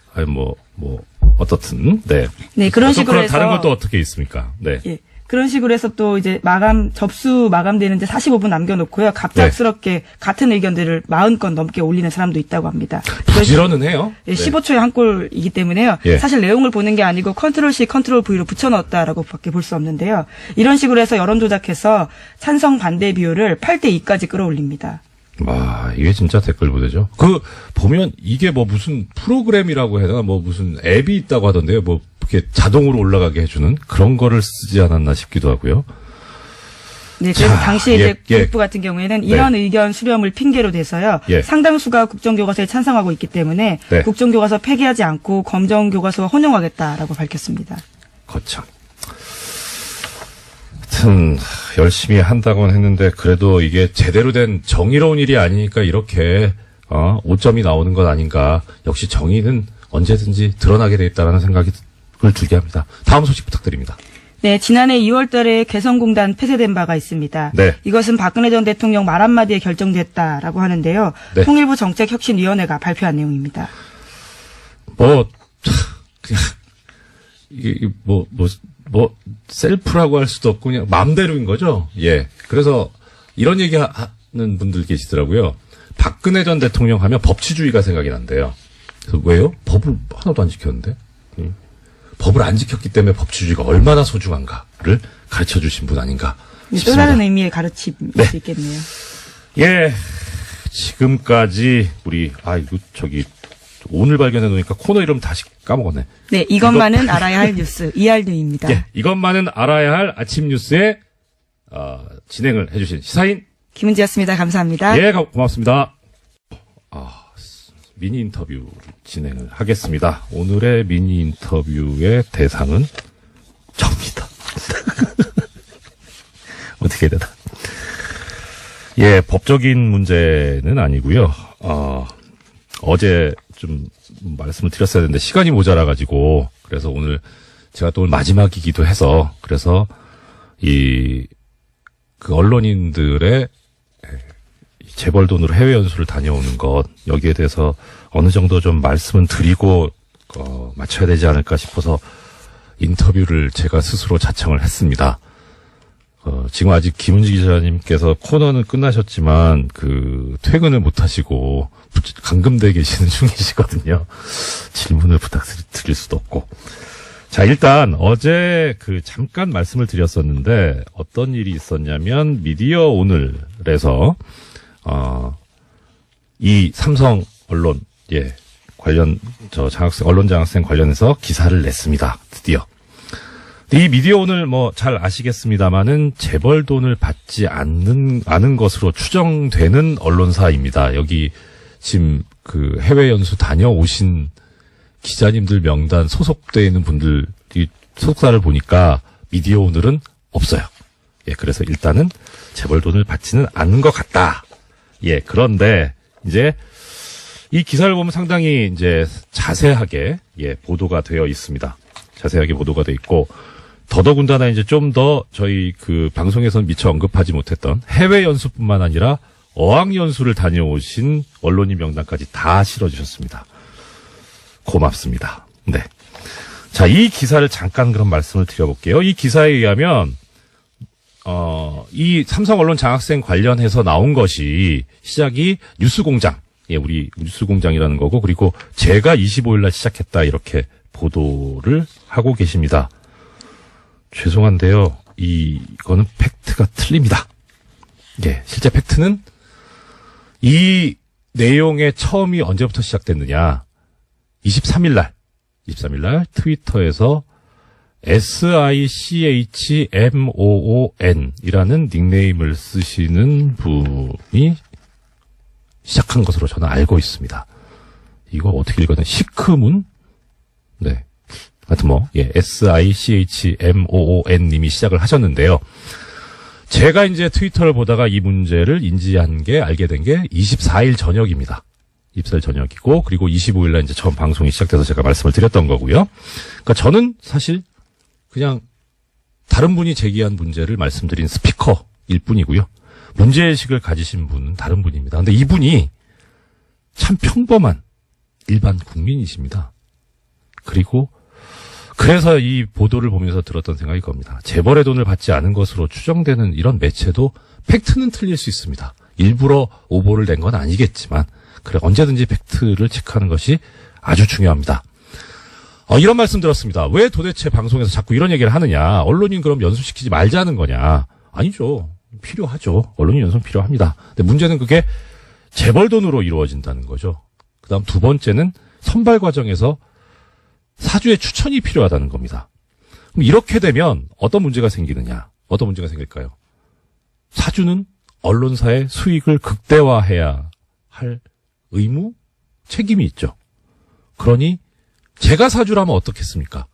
Speaker 1: 어떻든, 네.
Speaker 2: 네, 그런 식으로 해서.
Speaker 1: 다른 것도 어떻게 있습니까? 네.
Speaker 2: 예. 그런 식으로 해서 또 이제 접수 마감되는데 45분 남겨놓고요. 갑작스럽게 같은 의견들을 40건 넘게 올리는 사람도 있다고 합니다.
Speaker 1: 부지런은 해요.
Speaker 2: 예, 15초에 한 골이기 때문에요.
Speaker 1: 예.
Speaker 2: 사실 내용을 보는 게 아니고 컨트롤-C, 컨트롤-V로 붙여넣었다라고 밖에 볼 수 없는데요. 이런 식으로 해서 여론 조작해서 찬성 반대 비율을 8대2까지 끌어올립니다.
Speaker 1: 이게 진짜 댓글 부대죠. 보면 이게 무슨 프로그램이라고 해야 되나, 무슨 앱이 있다고 하던데요. 이렇게 자동으로 올라가게 해주는 그런 거를 쓰지 않았나 싶기도 하고요.
Speaker 2: 네, 그래서 당시에 이제 교육부 같은 경우에는 이런 의견 수렴을 핑계로 대서요. 상당수가 국정교과서에 찬성하고 있기 때문에 국정교과서 폐기하지 않고 검정교과서와 혼용하겠다라고 밝혔습니다.
Speaker 1: 거참. 하여튼 열심히 한다고는 했는데 그래도 이게 제대로 된 정의로운 일이 아니니까 이렇게 오점이 나오는 것 아닌가. 역시 정의는 언제든지 드러나게 돼 있다라는 생각을 들게 합니다. 다음 소식 부탁드립니다.
Speaker 2: 네, 지난해 2월 달에 개성공단 폐쇄된 바가 있습니다.
Speaker 1: 네.
Speaker 2: 이것은 박근혜 전 대통령 말 한마디에 결정됐다라고 하는데요.
Speaker 1: 네.
Speaker 2: 통일부 정책혁신위원회가 발표한 내용입니다.
Speaker 1: 그냥 이게 셀프라고 할 수도 없고 그냥 마음대로인 거죠. 예. 그래서 이런 얘기 하는 분들 계시더라고요. 박근혜 전 대통령 하면 법치주의가 생각이 난대요. 그래서 왜요? 법을 하나도 안 지켰는데? 법을 안 지켰기 때문에 법치주의가 얼마나 소중한가를 가르쳐 주신 분 아닌가 싶습니다.
Speaker 2: 또 다른 의미의 가르침일 수 있겠네요.
Speaker 1: 예. 지금까지 오늘 발견해 놓으니까 코너 이름 다시 까먹었네.
Speaker 2: 네, 이것만은 알아야 할 뉴스 이알드입니다.
Speaker 1: 예, 이것만은 알아야 할 아침 뉴스에 진행을 해주신 시사인
Speaker 2: 김은지였습니다. 감사합니다.
Speaker 1: 예, 고맙습니다. 미니 인터뷰 진행을 하겠습니다. 오늘의 미니 인터뷰의 대상은 접니다. 어떻게 해야 되나? 예, 법적인 문제는 아니고요. 어제 좀 말씀을 드렸어야 되는데 시간이 모자라가지고 그래서 오늘 제가 또 마지막이기도 해서 그래서 언론인들의 재벌 돈으로 해외 연수를 다녀오는 것 여기에 대해서 어느 정도 좀 말씀은 드리고 마쳐야 되지 않을까 싶어서 인터뷰를 제가 스스로 자청을 했습니다. 지금 아직 김은지 기자님께서 코너는 끝나셨지만 퇴근을 못 하시고 감금돼 계시는 중이시거든요. 질문을 부탁드릴 수도 없고. 자, 일단 어제 잠깐 말씀을 드렸었는데 어떤 일이 있었냐면 미디어 오늘에서 이 삼성 언론 관련 언론 장학생 관련해서 기사를 냈습니다. 드디어. 이 미디어 오늘 잘 아시겠습니다만은 재벌 돈을 받지 않은 것으로 추정되는 언론사입니다. 여기 지금 해외 연수 다녀오신 기자님들 명단 소속되어 있는 분들 소속사를 보니까 미디어 오늘은 없어요. 예, 그래서 일단은 재벌 돈을 받지는 않은 것 같다. 예, 그런데 이제 이 기사를 보면 상당히 이제 자세하게 보도가 되어 있습니다. 자세하게 보도가 되어 있고 더더군다나 이제 좀 더 저희 방송에서는 미처 언급하지 못했던 해외 연수뿐만 아니라 어학 연수를 다녀오신 언론인 명단까지 다 실어주셨습니다. 고맙습니다. 네. 자, 이 기사를 잠깐 그럼 말씀을 드려볼게요. 이 기사에 의하면 이 삼성 언론 장학생 관련해서 나온 것이 시작이 뉴스공장, 우리 뉴스공장이라는 거고 그리고 제가 25일날 시작했다 이렇게 보도를 하고 계십니다. 죄송한데요. 이거는 팩트가 틀립니다. 예, 실제 팩트는 이 내용의 처음이 언제부터 시작됐느냐. 23일 날 트위터에서 SICHMOON 이라는 닉네임을 쓰시는 분이 시작한 것으로 저는 알고 있습니다. 이거 어떻게 읽어야 되나? 시크문? 네. 하여튼 SICHMOON 님이 시작을 하셨는데요. 제가 이제 트위터를 보다가 이 문제를 알게 된 게 24일 저녁입니다. 24일 저녁이고, 그리고 25일날 이제 처음 방송이 시작돼서 제가 말씀을 드렸던 거고요. 그러니까 저는 사실 그냥 다른 분이 제기한 문제를 말씀드린 스피커일 뿐이고요. 문제의식을 가지신 분은 다른 분입니다. 근데 이분이 참 평범한 일반 국민이십니다. 그리고 그래서 이 보도를 보면서 들었던 생각이 겁니다. 재벌의 돈을 받지 않은 것으로 추정되는 이런 매체도 팩트는 틀릴 수 있습니다. 일부러 오보를 낸 건 아니겠지만 그래 언제든지 팩트를 체크하는 것이 아주 중요합니다. 이런 말씀 들었습니다. 왜 도대체 방송에서 자꾸 이런 얘기를 하느냐. 언론인 그럼 연수시키지 말자는 거냐. 아니죠. 필요하죠. 언론인 연수는 필요합니다. 근데 문제는 그게 재벌 돈으로 이루어진다는 거죠. 그 다음 두 번째는 선발 과정에서 사주의 추천이 필요하다는 겁니다. 그럼 이렇게 되면 어떤 문제가 생기느냐. 어떤 문제가 생길까요? 사주는 언론사의 수익을 극대화해야 할 의무, 책임이 있죠. 그러니 제가 사주라면 어떻겠습니까?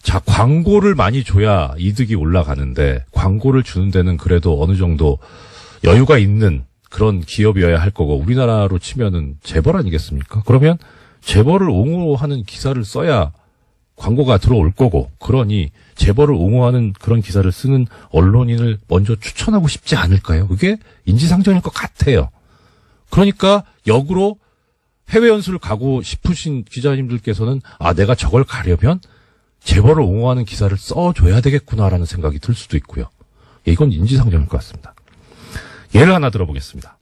Speaker 1: 자, 광고를 많이 줘야 이득이 올라가는데 광고를 주는 데는 그래도 어느 정도 여유가 있는 그런 기업이어야 할 거고 우리나라로 치면은 재벌 아니겠습니까? 그러면 재벌을 옹호하는 기사를 써야 광고가 들어올 거고 그러니 재벌을 옹호하는 그런 기사를 쓰는 언론인을 먼저 추천하고 싶지 않을까요? 그게 인지상정일 것 같아요. 그러니까 역으로 해외 연수를 가고 싶으신 기자님들께서는 내가 저걸 가려면 재벌을 옹호하는 기사를 써줘야 되겠구나라는 생각이 들 수도 있고요. 이건 인지상정일 것 같습니다. 예를 하나 들어보겠습니다.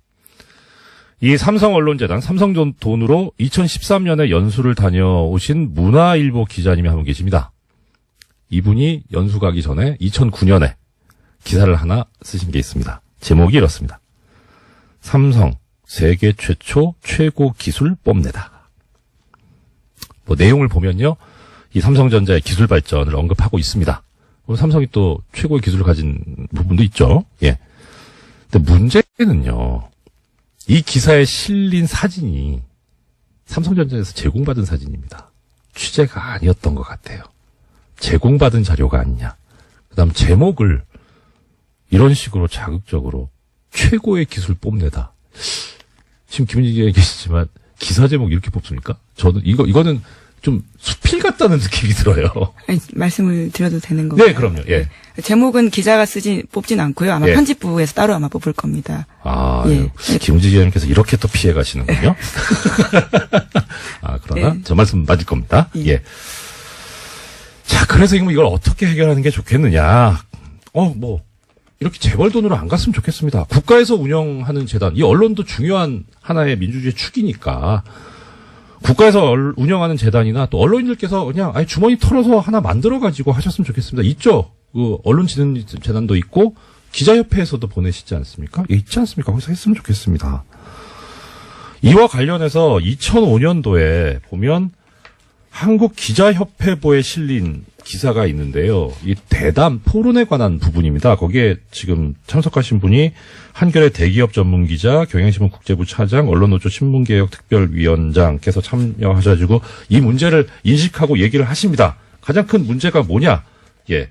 Speaker 1: 이 삼성언론재단, 삼성 돈으로 2013년에 연수를 다녀오신 문화일보 기자님이 한 분 계십니다. 이분이 연수 가기 전에 2009년에 기사를 하나 쓰신 게 있습니다. 제목이 이렇습니다. 삼성, 세계 최초 최고 기술 뽐내다. 내용을 보면요. 이 삼성전자의 기술 발전을 언급하고 있습니다. 삼성이 또 최고의 기술을 가진 부분도 있죠. 예. 근데 문제는요. 이 기사에 실린 사진이 삼성전자에서 제공받은 사진입니다. 취재가 아니었던 것 같아요. 제공받은 자료가 아니냐. 그다음 제목을 이런 식으로 자극적으로 최고의 기술 뽐내다. 지금 김은지 기자님 계시지만 기사 제목 이렇게 뽑습니까? 저는 이거는 좀 수필 같다는 느낌이 들어요.
Speaker 2: 아니, 말씀을 드려도 되는 건가요?
Speaker 1: 네, 그럼요. 예.
Speaker 2: 제목은 기자가 뽑진 않고요. 아마
Speaker 1: 예.
Speaker 2: 편집부에서 따로 아마 뽑을 겁니다.
Speaker 1: 예. 김은지 기자님께서 이렇게 또 피해 가시는군요. 그러나 저 말씀 맞을 겁니다. 예. 자, 그래서 이걸 어떻게 해결하는 게 좋겠느냐. 이렇게 재벌 돈으로 안 갔으면 좋겠습니다. 국가에서 운영하는 재단, 이 언론도 중요한 하나의 민주주의 축이니까 국가에서 운영하는 재단이나 또 언론인들께서 그냥 주머니 털어서 하나 만들어가지고 하셨으면 좋겠습니다. 있죠. 언론진흥재단도 있고 기자협회에서도 보내시지 않습니까? 있지 않습니까? 거기서 했으면 좋겠습니다. 이와 관련해서 2005년도에 보면 한국기자협회보에 실린 기사가 있는데요. 이 대담 토론에 관한 부분입니다. 거기에 지금 참석하신 분이 한겨레 대기업 전문기자, 경향신문 국제부 차장, 언론노조 신문개혁특별위원장께서 참여하셔가지고 이 문제를 인식하고 얘기를 하십니다. 가장 큰 문제가 뭐냐? 예.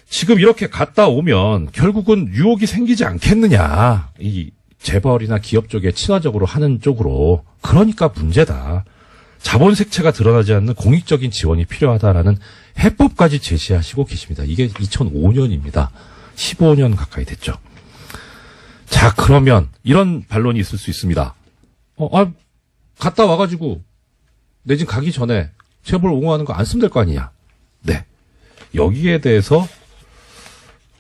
Speaker 1: 지금 이렇게 갔다 오면 결국은 유혹이 생기지 않겠느냐. 이 재벌이나 기업 쪽에 친화적으로 하는 쪽으로. 그러니까 문제다. 자본 색채가 드러나지 않는 공익적인 지원이 필요하다라는 해법까지 제시하시고 계십니다. 이게 2005년입니다. 15년 가까이 됐죠. 자, 그러면 이런 반론이 있을 수 있습니다. 갔다 와가지고 내 집 가기 전에 재벌 옹호하는 거 안 쓰면 될 거 아니냐. 네. 여기에 대해서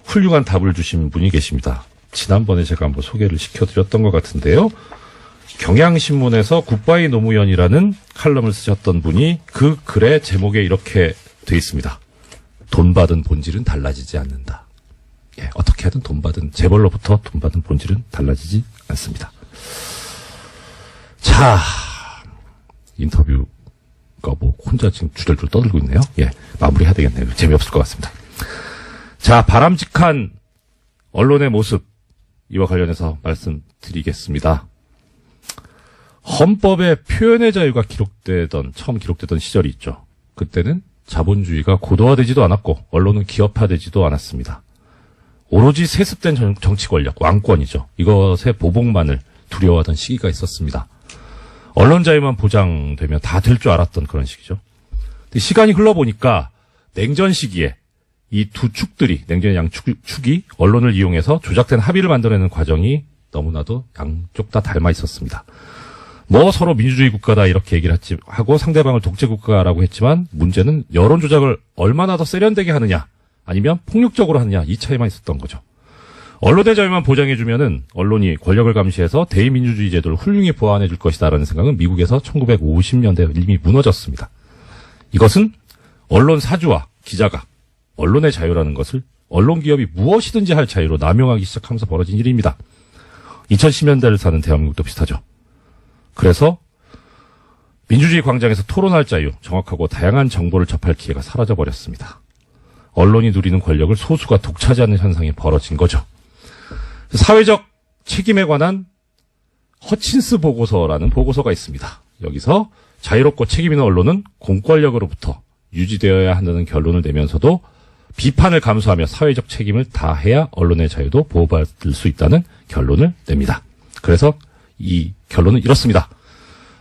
Speaker 1: 훌륭한 답을 주신 분이 계십니다. 지난번에 제가 한번 소개를 시켜드렸던 것 같은데요. 경향신문에서 굿바이 노무현이라는 칼럼을 쓰셨던 분이 그 글의 제목에 이렇게 돼 있습니다. 돈 받은 본질은 달라지지 않는다. 예, 어떻게 하든 재벌로부터 돈 받은 본질은 달라지지 않습니다. 자, 인터뷰가 혼자 지금 주절주절 떠들고 있네요. 예, 마무리해야 되겠네요. 재미없을 것 같습니다. 자, 바람직한 언론의 모습, 이와 관련해서 말씀드리겠습니다. 헌법에 표현의 자유가 처음 기록되던 시절이 있죠. 그때는 자본주의가 고도화되지도 않았고 언론은 기업화되지도 않았습니다. 오로지 세습된 정치 권력, 왕권이죠. 이것의 보복만을 두려워하던 시기가 있었습니다. 언론 자유만 보장되면 다 될 줄 알았던 그런 시기죠. 근데 시간이 흘러보니까 냉전 시기에 이 두 축들이, 냉전의 축이 언론을 이용해서 조작된 합의를 만들어내는 과정이 너무나도 양쪽 다 닮아 있었습니다. 뭐 서로 민주주의 국가다 이렇게 얘기를 하고 상대방을 독재 국가라고 했지만 문제는 여론 조작을 얼마나 더 세련되게 하느냐 아니면 폭력적으로 하느냐 이 차이만 있었던 거죠. 언론의 자유만 보장해주면은 언론이 권력을 감시해서 대의민주주의 제도를 훌륭히 보완해 줄 것이다라는 생각은 미국에서 1950년대에 이미 무너졌습니다. 이것은 언론 사주와 기자가 언론의 자유라는 것을 언론 기업이 무엇이든지 할 자유로 남용하기 시작하면서 벌어진 일입니다. 2010년대를 사는 대한민국도 비슷하죠. 그래서 민주주의 광장에서 토론할 자유, 정확하고 다양한 정보를 접할 기회가 사라져버렸습니다. 언론이 누리는 권력을 소수가 독차지하는 현상이 벌어진 거죠. 사회적 책임에 관한 허친스 보고서라는 보고서가 있습니다. 여기서 자유롭고 책임 있는 언론은 공권력으로부터 유지되어야 한다는 결론을 내면서도 비판을 감수하며 사회적 책임을 다해야 언론의 자유도 보호받을 수 있다는 결론을 냅니다. 그래서 이 결론은 이렇습니다.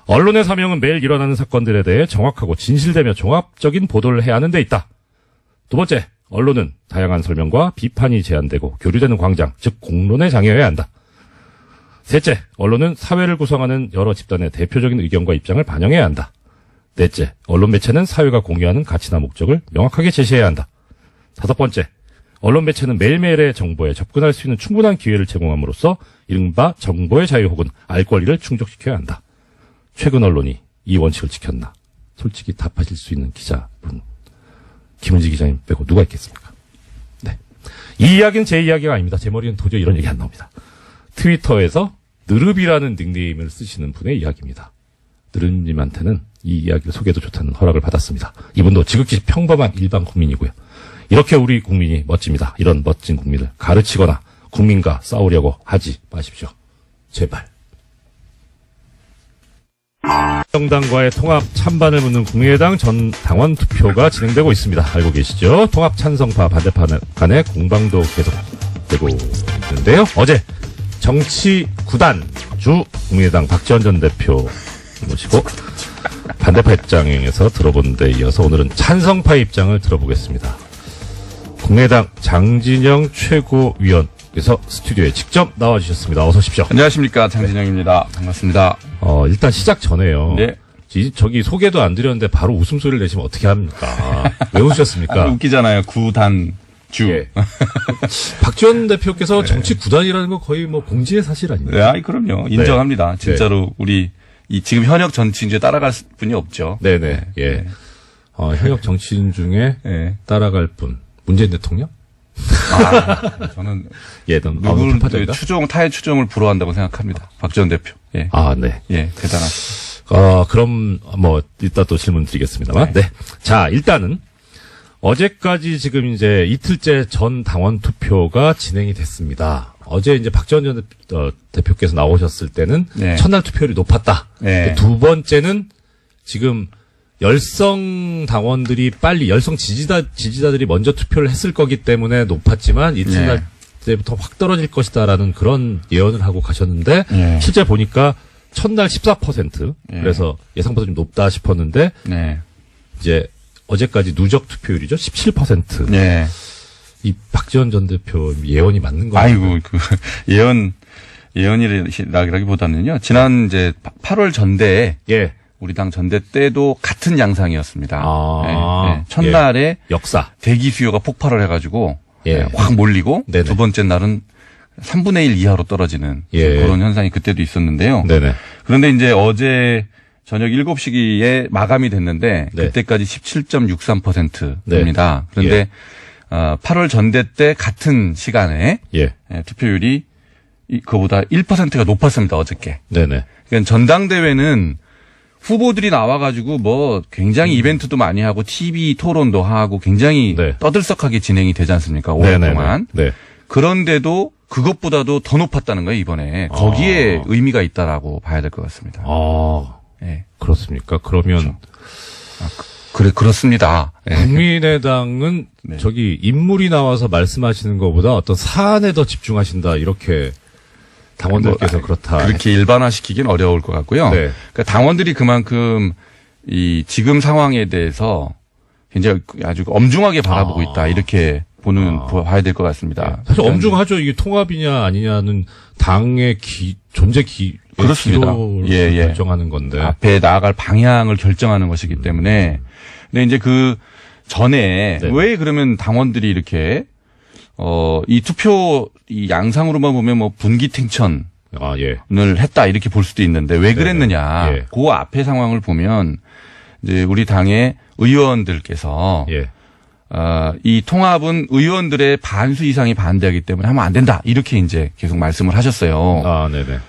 Speaker 1: 언론의 사명은 매일 일어나는 사건들에 대해 정확하고 진실되며 종합적인 보도를 해야 하는 데 있다. 두 번째, 언론은 다양한 설명과 비판이 제한되고 교류되는 광장, 즉 공론에 장애해야 한다. 셋째, 언론은 사회를 구성하는 여러 집단의 대표적인 의견과 입장을 반영해야 한다. 넷째, 언론 매체는 사회가 공유하는 가치나 목적을 명확하게 제시해야 한다. 다섯 번째, 언론 매체는 매일매일의 정보에 접근할 수 있는 충분한 기회를 제공함으로써 이른바 정보의 자유 혹은 알 권리를 충족시켜야 한다. 최근 언론이 이 원칙을 지켰나? 솔직히 답하실 수 있는 기자분, 김은지 기자님 빼고 누가 있겠습니까? 네. 이 이야기는 제 이야기가 아닙니다. 제 머리는 도저히 이런 얘기 안 나옵니다. 트위터에서 느릅이라는 닉네임을 쓰시는 분의 이야기입니다. 느릅님한테는 이 이야기를 소개해도 좋다는 허락을 받았습니다. 이분도 지극히 평범한 일반 국민이고요. 이렇게 우리 국민이 멋집니다. 이런 멋진 국민을 가르치거나 국민과 싸우려고 하지 마십시오. 제발. 정당과의 통합 찬반을 묻는 국민의당 전 당원 투표가 진행되고 있습니다. 알고 계시죠? 통합 찬성파 반대파 간의 공방도 계속되고 있는데요. 어제 정치 9단 주 국민의당 박지원 전 대표 모시고 반대파 입장에서 들어본 데 이어서 오늘은 찬성파 입장을 들어보겠습니다. 국민의당 장진영 최고위원께서 스튜디오에 직접 나와주셨습니다. 어서 오십시오.
Speaker 3: 안녕하십니까. 장진영입니다. 반갑습니다.
Speaker 1: 일단 시작 전에요.
Speaker 3: 네.
Speaker 1: 저기 소개도 안 드렸는데 바로 웃음소리를 내시면 어떻게 합니까? 왜 웃으셨습니까?
Speaker 3: 웃기잖아요. 구단주.
Speaker 1: 예. 박지원 대표께서 정치 구단이라는 거 거의 뭐 공지의 사실 아닙니까?
Speaker 3: 네, 그럼요. 인정합니다.
Speaker 1: 네.
Speaker 3: 진짜로 우리 지금 현역 정치인 중에 따라갈 분이 없죠.
Speaker 1: 네네. 예. 현역 정치인 중에
Speaker 3: 네.
Speaker 1: 따라갈 분. 문재인 대통령?
Speaker 3: 저는
Speaker 1: 예,
Speaker 3: 누구를 타의 추종을 불허한다고 생각합니다. 박지원 대표. 예.
Speaker 1: 네.
Speaker 3: 예, 대단하시죠.
Speaker 1: 그럼 뭐 이따 또 질문 드리겠습니다만. 네. 자, 일단은 어제까지 지금 이제 이틀째 전 당원 투표가 진행이 됐습니다. 어제 이제 박지원 전 대표께서 나오셨을 때는
Speaker 3: 네.
Speaker 1: 첫날 투표율이 높았다.
Speaker 3: 네.
Speaker 1: 두 번째는 지금 열성 당원들이 빨리 열성 지지자들이 먼저 투표를 했을 거기 때문에 높았지만 이튿날 때부터 확 떨어질 것이다라는 그런 예언을 하고 가셨는데 실제 보니까 첫날 14% 그래서 예상보다 좀 높다 싶었는데 이제 어제까지 누적 투표율이죠 17%.
Speaker 3: 네.
Speaker 1: 이 박지원 전 대표 예언이 맞는 거예요?
Speaker 3: 아이고 예언이라기보다는요. 지난 이제 8월 전대에 우리 당 전대 때도 같은 양상이었습니다. 첫날에
Speaker 1: 역사
Speaker 3: 대기 수요가 폭발을 해가지고
Speaker 1: 예.
Speaker 3: 확 몰리고
Speaker 1: 네네.
Speaker 3: 두 번째 날은 3분의 1 이하로 떨어지는
Speaker 1: 예.
Speaker 3: 그런 현상이 그때도 있었는데요.
Speaker 1: 네네.
Speaker 3: 그런데 이제 어제 저녁 7시기에 마감이 됐는데
Speaker 1: 네.
Speaker 3: 그때까지 17.63%입니다.
Speaker 1: 네.
Speaker 3: 그런데 8월 전대 때 같은 시간에 투표율이 그보다 1%가 높았습니다. 어저께.
Speaker 1: 네네.
Speaker 3: 그러니까 전당대회는 후보들이 나와가지고 뭐 굉장히 이벤트도 많이 하고 TV 토론도 하고 굉장히 떠들썩하게 진행이 되지 않습니까? 오랫동안.
Speaker 1: 네.
Speaker 3: 그런데도 그것보다도 더 높았다는 거예요, 이번에. 거기에 의미가 있다라고 봐야 될 것 같습니다.
Speaker 1: 네. 그렇습니까? 그러면.
Speaker 3: 그렇습니다.
Speaker 1: 국민의당은 저기 인물이 나와서 말씀하시는 것보다 어떤 사안에 더 집중하신다, 이렇게 당원들께서 그렇다.
Speaker 3: 그렇게 일반화시키긴 어려울 것 같고요. 그러니까 당원들이 그만큼 이 지금 상황에 대해서 굉장히 아주 엄중하게 바라보고 있다. 이렇게 봐야 될 것 같습니다.
Speaker 1: 사실 엄중하죠. 이게 통합이냐 아니냐는 당의 존재
Speaker 3: 그렇습니다.
Speaker 1: 기로를 결정하는 건데.
Speaker 3: 앞에 나아갈 방향을 결정하는 것이기 때문에. 근데 이제 그 전에 왜 그러면 당원들이 이렇게 이 투표 이 양상으로만 보면 뭐 분기탱천을 했다 이렇게 볼 수도 있는데 왜 그랬느냐. 그 앞에 상황을 보면 이제 우리 당의 의원들께서 이 통합은 의원들의 반수 이상이 반대하기 때문에 하면 안 된다. 이렇게 이제 계속 말씀을 하셨어요.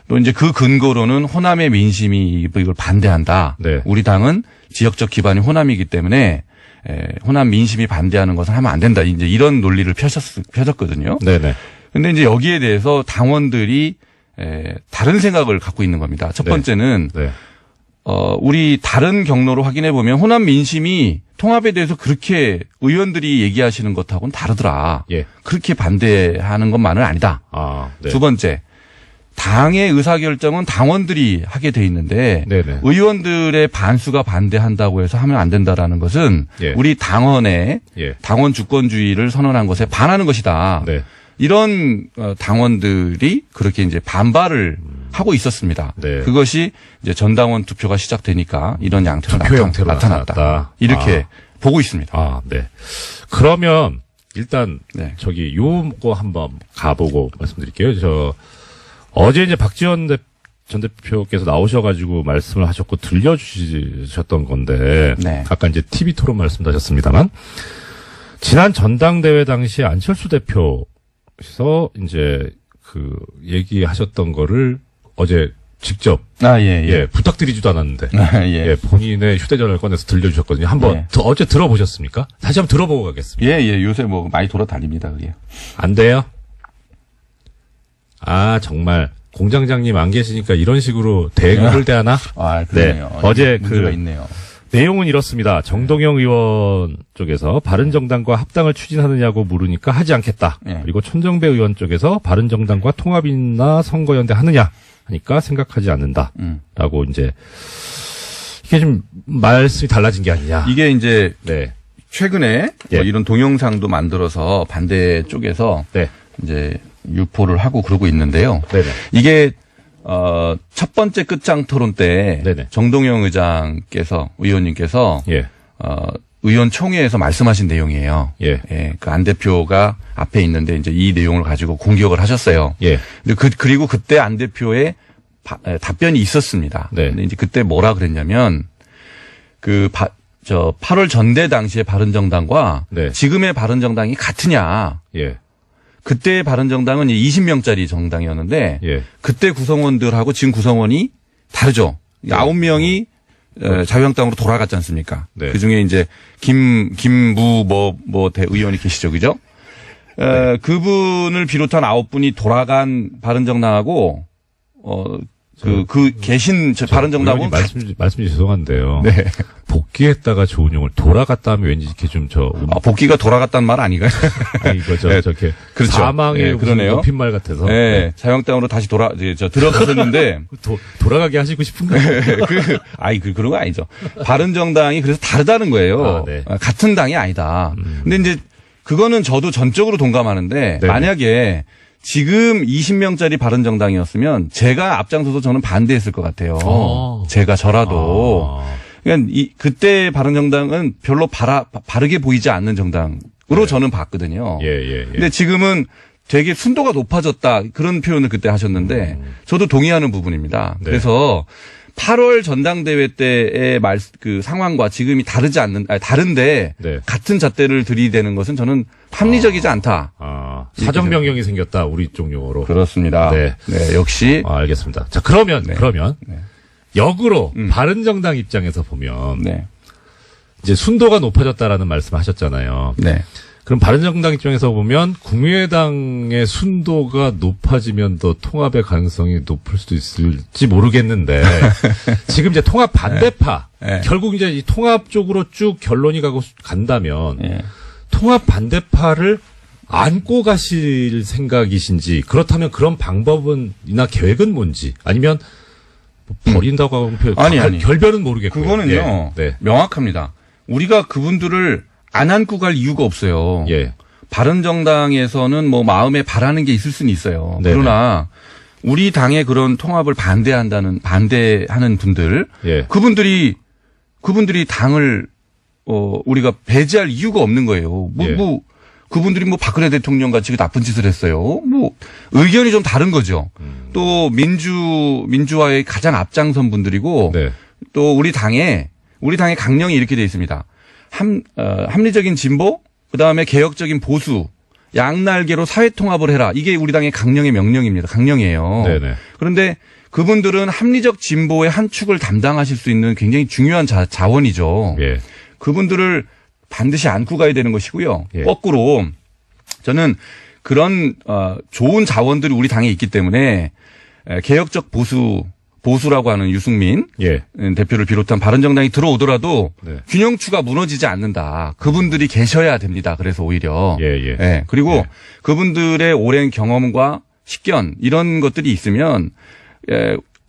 Speaker 3: 또 이제 그 근거로는 호남의 민심이 이걸 반대한다. 우리 당은 지역적 기반이 호남이기 때문에 호남 민심이 반대하는 것은 하면 안 된다. 이제 이런 논리를 펴졌거든요. 근데 이제 여기에 대해서 당원들이 다른 생각을 갖고 있는 겁니다. 첫 번째는 우리 다른 경로로 확인해 보면 호남 민심이 통합에 대해서 그렇게 의원들이 얘기하시는 것하고는 다르더라. 그렇게 반대하는 것만은 아니다. 두 번째, 당의 의사결정은 당원들이 하게 돼 있는데 의원들의 반수가 반대한다고 해서 하면 안 된다라는 것은 우리 당원의 당원 주권주의를 선언한 것에 반하는 것이다. 이런 당원들이 그렇게 이제 반발을 하고 있었습니다. 그것이 이제 전당원 투표가 시작되니까 이런 양태로 나타났다. 이렇게 보고 있습니다.
Speaker 1: 그러면 일단 요거 한번 가보고 말씀드릴게요. 어제 이제 박지원 전 대표께서 나오셔가지고 말씀을 하셨고 들려주셨던 건데 아까 이제 TV 토론 말씀하셨습니다만 지난 전당대회 당시 안철수 대표께서 이제 그 얘기하셨던 거를 어제 직접 부탁드리지도 않았는데 본인의 휴대전화를 꺼내서 들려주셨거든요. 한번 어제 들어보셨습니까? 다시 한번 들어보고 가겠습니다.
Speaker 3: 요새 뭐 많이 돌아다닙니다. 그게
Speaker 1: 안 돼요? 정말 공장장님 안 계시니까 이런 식으로 대국을 대하나?
Speaker 3: 그러네요.
Speaker 1: 어제
Speaker 3: 문제가 있네요.
Speaker 1: 내용은 이렇습니다. 정동영 의원 쪽에서 바른정당과 합당을 추진하느냐고 물으니까 하지 않겠다. 그리고 천정배 의원 쪽에서 바른정당과 통합이나 선거연대 하느냐 하니까 생각하지 않는다. 라고 이제 이게 좀 말씀이 달라진 게 아니냐.
Speaker 3: 이게 이제 최근에 뭐 이런 동영상도 만들어서 반대 쪽에서 이제 유포를 하고 그러고 있는데요. 이게 첫 번째 끝장 토론 때 정동영 의원님께서 의원총회에서 말씀하신 내용이에요. 그 안 대표가 앞에 있는데 이제 이 내용을 가지고 공격을 하셨어요. 근데 그리고 그때 안 대표의 답변이 있었습니다. 근데 이제 그때 뭐라 그랬냐면 8월 전대 당시의 바른정당과 지금의 바른정당이 같으냐. 그때 바른정당은 20명짜리 정당이었는데 그때 구성원들하고 지금 구성원이 다르죠. 9명이 자유한국당으로 돌아갔지 않습니까? 그중에 이제 김무 대의원이 계시죠. 그죠? 그분을 비롯한 9분이 돌아간 바른정당하고 계신 바른정당은
Speaker 1: 말씀이 죄송한데요. 복귀했다가 좋은 용을 돌아갔다 하면 왠지 이렇게 좀
Speaker 3: 복귀가 돌아갔다는 말 아닌가요?
Speaker 1: 저렇게
Speaker 3: 그렇죠.
Speaker 1: 사망의
Speaker 3: 그러네요.
Speaker 1: 높임말 같아서.
Speaker 3: 자유한국당으로 다시 들어가셨는데
Speaker 1: 돌아가게 하시고 싶은가요?
Speaker 3: 그런 거 아니죠. 바른정당이 그래서 다르다는 거예요. 같은 당이 아니다. 근데 이제 그거는 저도 전적으로 동감하는데 만약에 지금 20명짜리 바른정당이었으면 제가 앞장서서 저는 반대했을 것 같아요. 저라도. 그러니까 그때 바른정당은 별로 바르게 보이지 않는 정당으로 저는 봤거든요. 근데 지금은 되게 순도가 높아졌다 그런 표현을 그때 하셨는데 저도 동의하는 부분입니다. 그래서 8월 전당대회 때의 그 상황과 지금이 다른데 같은 잣대를 들이대는 것은 저는 합리적이지 않다.
Speaker 1: 사정명령이 생겼다. 우리 쪽 용어로.
Speaker 3: 그렇습니다. 역시.
Speaker 1: 알겠습니다. 자, 그러면 역으로 바른정당 입장에서 보면 이제 순도가 높아졌다라는 말씀을 하셨잖아요. 그럼 바른정당 입장에서 보면 국민의당의 순도가 높아지면 더 통합의 가능성이 높을 수도 있을지 모르겠는데 지금 이제 통합 반대파 결국 이제 이 통합 쪽으로 쭉 결론이 간다면 통합 반대파를 안고 가실 생각이신지 그렇다면 그런 방법이나 계획은 뭔지 아니면 버린다고 하면
Speaker 3: 아니.
Speaker 1: 결별은 모르겠고요.
Speaker 3: 그거는요. 명확합니다. 우리가 그분들을 안 안고 갈 이유가 없어요.
Speaker 1: 예.
Speaker 3: 바른정당에서는 뭐 마음에 바라는 게 있을 수는 있어요.
Speaker 1: 네네.
Speaker 3: 그러나 우리 당의 그런 통합을 반대하는 분들,
Speaker 1: 예.
Speaker 3: 그분들이 당을 우리가 배제할 이유가 없는 거예요.
Speaker 1: 예.
Speaker 3: 그분들이 뭐 박근혜 대통령 같이 나쁜 짓을 했어요. 뭐 의견이 좀 다른 거죠. 또 민주화의 가장 앞장선 분들이고
Speaker 1: 네.
Speaker 3: 또 우리 당의 강령이 이렇게 되어 있습니다. 합리적인 진보, 그다음에 개혁적인 보수, 양날개로 사회 통합을 해라. 이게 우리 당의 강령의 명령입니다. 강령이에요.
Speaker 1: 네네.
Speaker 3: 그런데 그분들은 합리적 진보의 한 축을 담당하실 수 있는 굉장히 중요한 자원이죠.
Speaker 1: 예.
Speaker 3: 그분들을 반드시 안고 가야 되는 것이고요.
Speaker 1: 예.
Speaker 3: 거꾸로 저는 그런 좋은 자원들이 우리 당에 있기 때문에 개혁적 보수라고 하는 유승민
Speaker 1: 예.
Speaker 3: 대표를 비롯한 바른정당이 들어오더라도
Speaker 1: 네.
Speaker 3: 균형추가 무너지지 않는다. 그분들이 계셔야 됩니다. 그래서 오히려.
Speaker 1: 예.
Speaker 3: 예. 그리고
Speaker 1: 예.
Speaker 3: 그분들의 오랜 경험과 식견 이런 것들이 있으면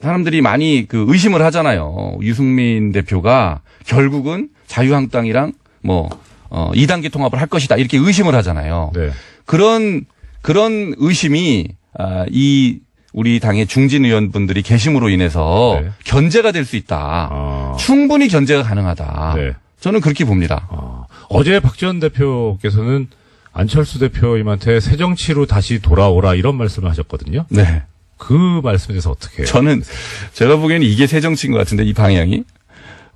Speaker 3: 사람들이 많이 의심을 하잖아요. 유승민 대표가 결국은 자유한국당이랑 2단계 통합을 할 것이다. 이렇게 의심을 하잖아요.
Speaker 1: 네.
Speaker 3: 그런 의심이 우리 당의 중진 의원분들이 계심으로 인해서
Speaker 1: 네.
Speaker 3: 견제가 될 수 있다.
Speaker 1: 아.
Speaker 3: 충분히 견제가 가능하다.
Speaker 1: 네.
Speaker 3: 저는 그렇게 봅니다.
Speaker 1: 어제 박지원 대표께서는 안철수 대표님한테 새 정치로 다시 돌아오라 이런 말씀을 하셨거든요.
Speaker 3: 네.
Speaker 1: 그 말씀에 대해서 어떻게 해요?
Speaker 3: 저는 제가 보기에는 이게 새 정치인 것 같은데 이 방향이.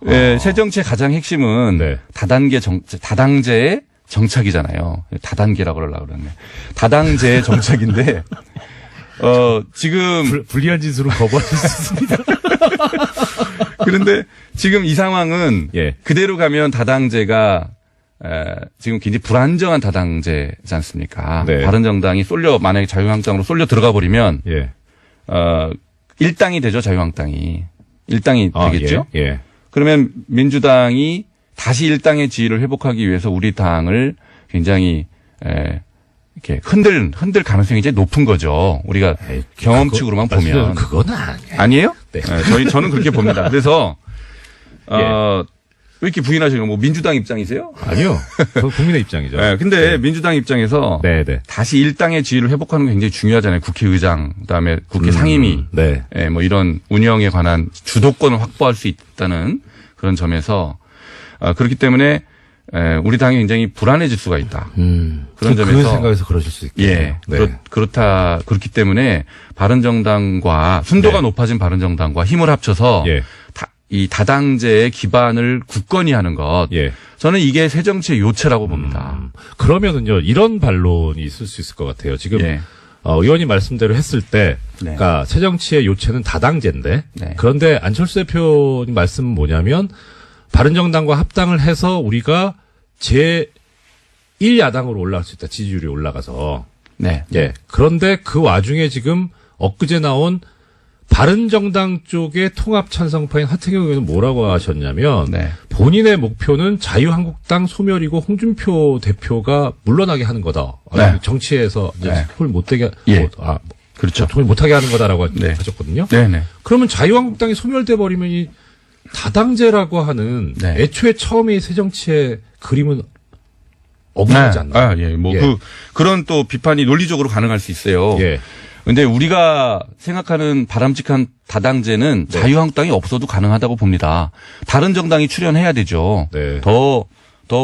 Speaker 3: 네, 새 정치의 가장 핵심은
Speaker 1: 네.
Speaker 3: 다당제의 정착이잖아요. 다단계라고 그러려고 그러네. 다당제의 정착인데 지금
Speaker 1: 불리한 짓으로 거부하실 수 있습니다.
Speaker 3: 그런데 지금 이 상황은
Speaker 1: 예.
Speaker 3: 그대로 가면 다당제가 지금 굉장히 불안정한 다당제지 않습니까?
Speaker 1: 네.
Speaker 3: 바른정당이 만약에 자유한국당으로 쏠려 들어가 버리면
Speaker 1: 예.
Speaker 3: 일당이 되죠. 자유한국당이. 일당이 되겠죠.
Speaker 1: 예.
Speaker 3: 그러면 민주당이 다시 일당의 지위를 회복하기 위해서 우리 당을 굉장히 이렇게 흔들 가능성이 이제 높은 거죠. 우리가 경험칙으로만 보면.
Speaker 1: 그건 아니에요.
Speaker 3: 아니에요?
Speaker 1: 네.
Speaker 3: 저는 그렇게 봅니다. 그래서
Speaker 1: 예.
Speaker 3: 왜 이렇게 부인하시는 뭐 민주당 입장이세요?
Speaker 1: 아니요. 그건 국민의 입장이죠.
Speaker 3: 네, 근데 민주당 입장에서
Speaker 1: 네.
Speaker 3: 다시 일당의 지위를 회복하는 게 굉장히 중요하잖아요. 국회의장, 그다음에 국회 상임위,
Speaker 1: 네.
Speaker 3: 뭐 이런 운영에 관한 주도권을 확보할 수 있다는 그런 점에서 그렇기 때문에 우리 당이 굉장히 불안해질 수가 있다. 그런 점에서
Speaker 1: 그 생각에서 그러실 수 있겠네요.
Speaker 3: 예,
Speaker 1: 네.
Speaker 3: 그렇기 때문에 바른정당과 순도가
Speaker 1: 네.
Speaker 3: 높아진 바른정당과 힘을 합쳐서
Speaker 1: 예.
Speaker 3: 이 다당제의 기반을 굳건히 하는 것.
Speaker 1: 예.
Speaker 3: 저는 이게 새 정치의 요체라고 봅니다.
Speaker 1: 그러면은요, 이런 반론이 있을 수 있을 것 같아요. 지금,
Speaker 3: 예.
Speaker 1: 의원님 말씀대로 했을 때,
Speaker 3: 네.
Speaker 1: 그러니까 새 정치의 요체는 다당제인데,
Speaker 3: 네.
Speaker 1: 그런데 안철수 대표님 말씀은 뭐냐면, 바른정당과 합당을 해서 우리가 제1야당으로 올라갈 수 있다. 지지율이 올라가서.
Speaker 3: 네.
Speaker 1: 예. 그런데 그 와중에 지금 엊그제 나온 바른정당 쪽의 통합 찬성파인 하태경 의원은 뭐라고 하셨냐면
Speaker 3: 네.
Speaker 1: 본인의 목표는 자유한국당 소멸이고 홍준표 대표가 물러나게 하는 거다.
Speaker 3: 네.
Speaker 1: 정치에서 이제
Speaker 3: 네.
Speaker 1: 손을 못하게
Speaker 3: 그렇죠.
Speaker 1: 손을 못하게 하는 거다라고
Speaker 3: 네.
Speaker 1: 하셨거든요.
Speaker 3: 네네.
Speaker 1: 그러면 자유한국당이 소멸돼 버리면 이 다당제라고 하는
Speaker 3: 네.
Speaker 1: 애초에 처음에 새 정치의 그림은 엉망이지 않나요?
Speaker 3: 예. 뭐
Speaker 1: 예.
Speaker 3: 그런 또 비판이 논리적으로 가능할 수 있어요.
Speaker 1: 예.
Speaker 3: 근데 우리가 생각하는 바람직한 다당제는
Speaker 1: 네.
Speaker 3: 자유한국당이 없어도 가능하다고 봅니다. 다른 정당이 출연해야 되죠.
Speaker 1: 네.
Speaker 3: 더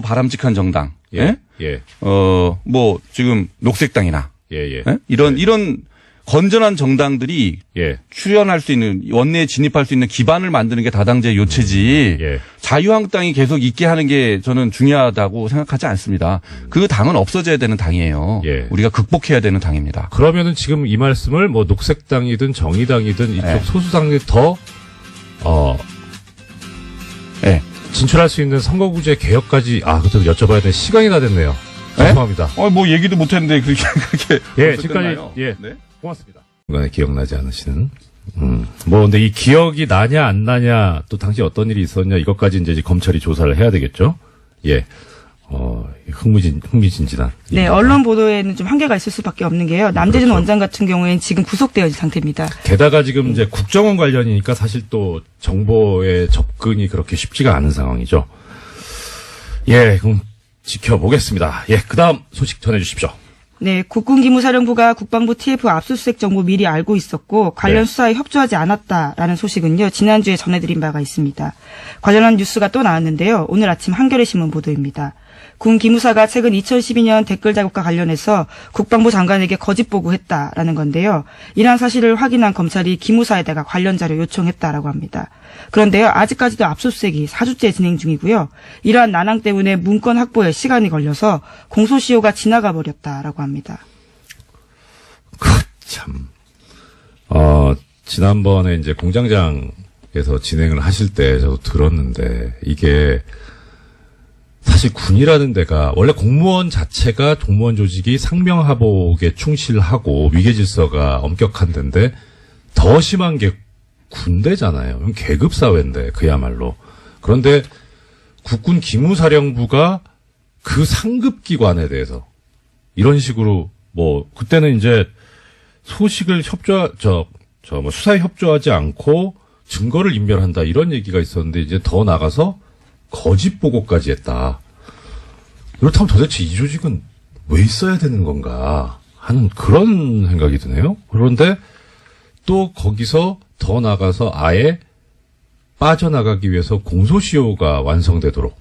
Speaker 3: 바람직한 정당.
Speaker 1: 예. 예.
Speaker 3: 뭐 지금 녹색당이나
Speaker 1: 예.
Speaker 3: 이런 건전한 정당들이
Speaker 1: 예.
Speaker 3: 출연할 수 있는 원내에 진입할 수 있는 기반을 만드는 게 다당제의 요체지.
Speaker 1: 예.
Speaker 3: 자유한국당이 계속 있게 하는 게 저는 중요하다고 생각하지 않습니다. 그 당은 없어져야 되는 당이에요.
Speaker 1: 예.
Speaker 3: 우리가 극복해야 되는 당입니다.
Speaker 1: 그러면은 지금 이 말씀을 뭐 녹색당이든 정의당이든 이쪽
Speaker 3: 네.
Speaker 1: 소수당이 더
Speaker 3: 네.
Speaker 1: 진출할 수 있는 선거구제 개혁까지 그것도 여쭤봐야 되는 시간이 다 됐네요.
Speaker 3: 네?
Speaker 1: 죄송합니다.
Speaker 3: 뭐 얘기도 못했는데 그렇게
Speaker 1: 예,
Speaker 3: 벌써
Speaker 1: 지금까지
Speaker 3: 끝나요?
Speaker 1: 예.
Speaker 3: 네.
Speaker 1: 고맙습니다. 중간에 기억나지 않으시는. 뭐 근데 이 기억이 나냐 안 나냐 또 당시 어떤 일이 있었냐 이것까지 이제 검찰이 조사를 해야 되겠죠. 예. 흥미진진한.
Speaker 2: 네,
Speaker 1: 일입니다.
Speaker 2: 언론 보도에는 좀 한계가 있을 수밖에 없는 게요. 남재준 원장 같은 경우에는 지금 구속되어 있는 상태입니다.
Speaker 1: 게다가 지금 이제 국정원 관련이니까 사실 또 정보의 접근이 그렇게 쉽지가 않은 상황이죠. 예, 그럼 지켜보겠습니다. 예, 그 다음 소식 전해주십시오.
Speaker 2: 네, 국군기무사령부가 국방부 TF 압수수색 정보 미리 알고 있었고 관련
Speaker 1: 네.
Speaker 2: 수사에 협조하지 않았다라는 소식은요. 지난주에 전해드린 바가 있습니다. 관련한 뉴스가 또 나왔는데요. 오늘 아침 한겨레신문 보도입니다. 군 기무사가 최근 2012년 댓글 작업과 관련해서 국방부 장관에게 거짓 보고했다라는 건데요. 이러한 사실을 확인한 검찰이 기무사에다가 관련 자료 요청했다라고 합니다. 그런데요. 아직까지도 압수수색이 4주째 진행 중이고요. 이러한 난항 때문에 문건 확보에 시간이 걸려서 공소시효가 지나가 버렸다라고 합니다.
Speaker 1: 참. 지난번에 이제 공장장에서 진행을 하실 때 저도 들었는데 이게 사실 군이라는 데가 원래 공무원 자체가 공무원 조직이 상명하복에 충실하고 위계질서가 엄격한 데인데 더 심한 게 군대잖아요. 계급 사회인데 그야말로. 그런데 국군 기무사령부가 그 상급 기관에 대해서 이런 식으로 뭐 그때는 이제 소식을 수사에 협조하지 않고 증거를 인멸한다 이런 얘기가 있었는데 이제 더 나가서 거짓 보고까지 했다. 그렇다면 도대체 이 조직은 왜 있어야 되는 건가 하는 그런 생각이 드네요. 그런데 또 거기서 더 나가서 아예 빠져나가기 위해서 공소시효가 완성되도록.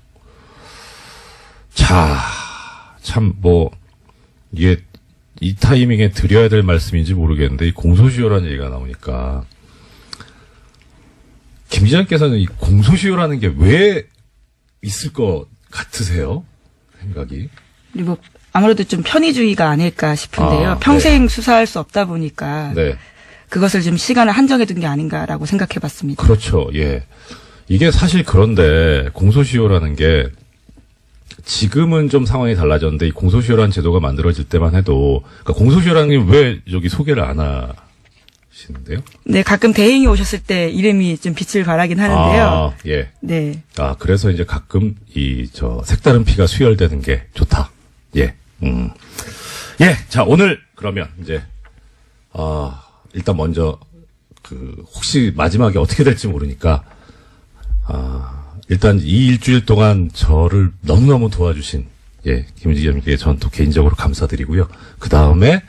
Speaker 1: 자, 참 이게 이 타이밍에 드려야 될 말씀인지 모르겠는데 이 공소시효라는 얘기가 나오니까 김 기자님께서는 이 공소시효라는 게 왜 있을 것 같으세요? 생각이.
Speaker 2: 그리고 아무래도 좀 편의주의가 아닐까 싶은데요. 평생
Speaker 1: 네.
Speaker 2: 수사할 수 없다 보니까
Speaker 1: 네.
Speaker 2: 그것을 좀 시간을 한정해 둔 게 아닌가라고 생각해 봤습니다.
Speaker 1: 그렇죠. 예. 이게 사실 그런데 공소시효라는 게 지금은 좀 상황이 달라졌는데 이 공소시효라는 제도가 만들어질 때만 해도 그러니까 공소시효라는 게 왜 여기 소개를 안 하시는데요?
Speaker 2: 네, 가끔 대행이 오셨을 때 이름이 좀 빛을 발하긴 하는데요.
Speaker 1: 예.
Speaker 2: 네.
Speaker 1: 그래서 이제 가끔 색다른 피가 수혈되는 게 좋다. 예. 예. 자, 오늘 그러면 이제 일단 먼저 혹시 마지막에 어떻게 될지 모르니까 일단 이 일주일 동안 저를 너무너무 도와주신 김은지 기자님께 저는 또 개인적으로 감사드리고요. 그 다음에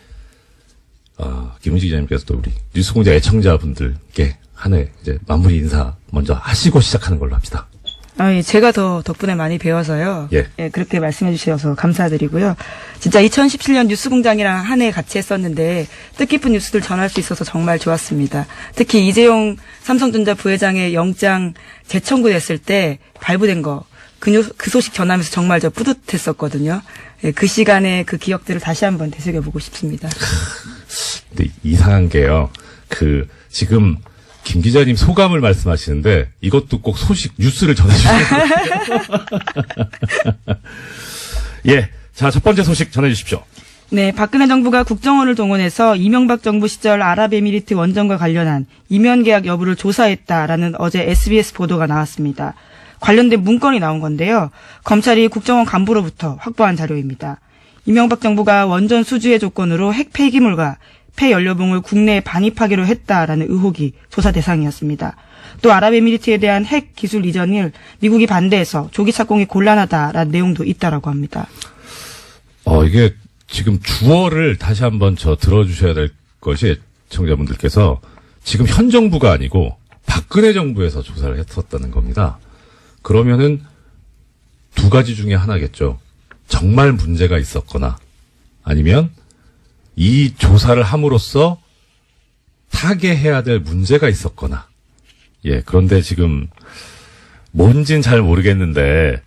Speaker 1: 김은지 기자님께서 또 우리 뉴스공장 애청자분들께 한 해 이제 마무리 인사 먼저 하시고 시작하는 걸로 합시다.
Speaker 2: 예, 제가 더 덕분에 많이 배워서요.
Speaker 1: 예.
Speaker 2: 그렇게 말씀해 주셔서 감사드리고요. 진짜 2017년 뉴스공장이랑 한 해 같이 했었는데 뜻깊은 뉴스들 전할 수 있어서 정말 좋았습니다. 특히 이재용 삼성전자 부회장의 영장 재청구됐을 때 발부된 거, 그 소식 전하면서 정말 저 뿌듯했었거든요. 예, 그 시간에 그 기억들을 다시 한번 되새겨보고 싶습니다.
Speaker 1: 근데 이상한 게요. 지금 김 기자님 소감을 말씀하시는데 이것도 꼭 뉴스를 전해주세요. 예. 자, 첫 번째 소식 전해주십시오.
Speaker 2: 네, 박근혜 정부가 국정원을 동원해서 이명박 정부 시절 아랍에미리트 원전과 관련한 이면 계약 여부를 조사했다라는 어제 SBS 보도가 나왔습니다. 관련된 문건이 나온 건데요. 검찰이 국정원 간부로부터 확보한 자료입니다. 이명박 정부가 원전 수주의 조건으로 핵 폐기물과 폐연료봉을 국내에 반입하기로 했다라는 의혹이 조사 대상이었습니다. 또 아랍에미리트에 대한 핵 기술 이전을 미국이 반대해서 조기 착공이 곤란하다라는 내용도 있다라고 합니다.
Speaker 1: 이게 지금 주어를 다시 한번 들어주셔야 될 것이 청자분들께서 지금 현 정부가 아니고 박근혜 정부에서 조사를 했었다는 겁니다. 그러면은 두 가지 중에 하나겠죠. 정말 문제가 있었거나 아니면 이 조사를 함으로써 타개해야 될 문제가 있었거나. 예, 그런데 지금 뭔진 잘 모르겠는데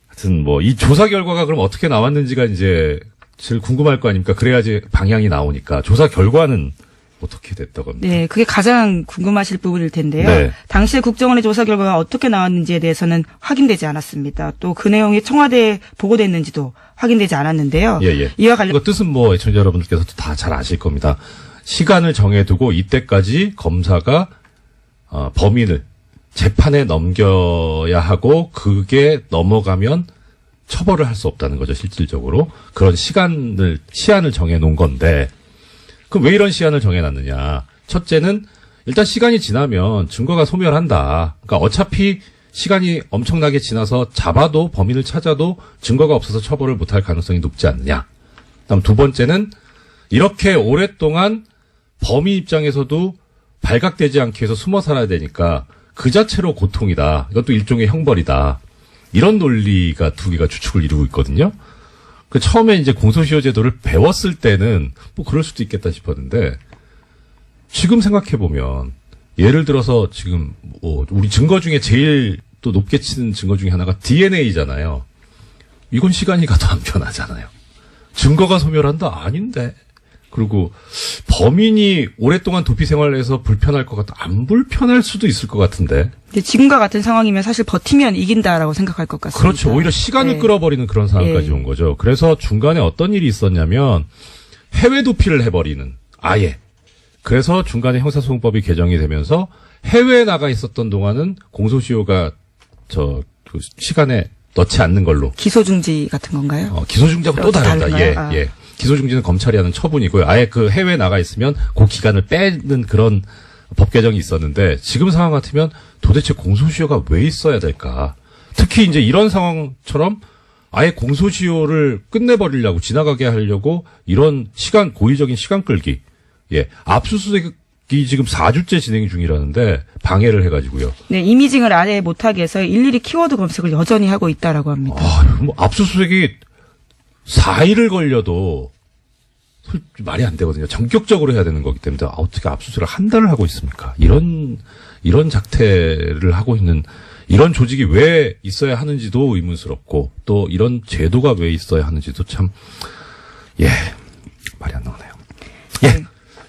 Speaker 1: 하여튼 이 조사 결과가 그럼 어떻게 나왔는지가 이제 제일 궁금할 거 아닙니까? 그래야지 방향이 나오니까. 조사 결과는 어떻게 됐다고 합니다.
Speaker 2: 네, 그게 가장 궁금하실 부분일 텐데요.
Speaker 1: 네.
Speaker 2: 당시에 국정원의 조사 결과가 어떻게 나왔는지에 대해서는 확인되지 않았습니다. 또 그 내용이 청와대에 보고됐는지도 확인되지 않았는데요.
Speaker 1: 예.
Speaker 2: 이와 관련
Speaker 1: 그 뜻은 애청자 여러분들께서도 다 잘 아실 겁니다. 시간을 정해두고 이때까지 검사가 범인을 재판에 넘겨야 하고 그게 넘어가면 처벌을 할 수 없다는 거죠. 실질적으로. 그런 시한을 정해놓은 건데 그럼 왜 이런 시한을 정해놨느냐. 첫째는 일단 시간이 지나면 증거가 소멸한다. 그러니까 어차피 시간이 엄청나게 지나서 잡아도 범인을 찾아도 증거가 없어서 처벌을 못할 가능성이 높지 않느냐. 그다음 두 번째는 이렇게 오랫동안 범인 입장에서도 발각되지 않기 위해서 숨어 살아야 되니까 그 자체로 고통이다. 이것도 일종의 형벌이다. 이런 논리가 두 개가 주축을 이루고 있거든요. 그 처음에 이제 공소시효 제도를 배웠을 때는 뭐 그럴 수도 있겠다 싶었는데 지금 생각해 보면 예를 들어서 지금 우리 증거 중에 제일 또 높게 치는 증거 중에 하나가 DNA잖아요. 이건 시간이 가도 안 변하잖아요. 증거가 소멸한다? 아닌데. 그리고 범인이 오랫동안 도피 생활을 해서 불편할 것 같다. 안 불편할 수도 있을 것 같은데.
Speaker 2: 근데 지금과 같은 상황이면 사실 버티면 이긴다라고 생각할 것 같습니다.
Speaker 1: 그렇죠. 오히려 시간을
Speaker 2: 네.
Speaker 1: 끌어버리는 그런 상황까지
Speaker 2: 네.
Speaker 1: 온 거죠. 그래서 중간에 어떤 일이 있었냐면 해외 도피를 해버리는 아예. 그래서 중간에 형사소송법이 개정이 되면서 해외에 나가 있었던 동안은 공소시효가 그 시간에 넣지 않는 걸로.
Speaker 2: 기소중지 같은 건가요?
Speaker 1: 기소중지하고 또 다르다.
Speaker 2: 다른가요?
Speaker 1: 예. 기소중지는 검찰이 하는 처분이고요. 아예 그 해외에 나가 있으면 그 기간을 빼는 그런 법 개정이 있었는데 지금 상황 같으면 도대체 공소시효가 왜 있어야 될까? 특히 이제 이런 상황처럼 아예 공소시효를 끝내버리려고 지나가게 하려고 이런 고의적인 시간 끌기. 예. 압수수색이 지금 4주째 진행 중이라는데 방해를 해가지고요.
Speaker 2: 네, 이미징을 아예 못하게 해서 일일이 키워드 검색을 여전히 하고 있다라고 합니다.
Speaker 1: 뭐 압수수색이 4일을 걸려도 말이 안 되거든요. 전격적으로 해야 되는 거기 때문에 어떻게 압수수색을 한 달을 하고 있습니까? 이런 작태를 하고 있는 이런 조직이 왜 있어야 하는지도 의문스럽고 또 이런 제도가 왜 있어야 하는지도 참 말이 안 나오네요. 예.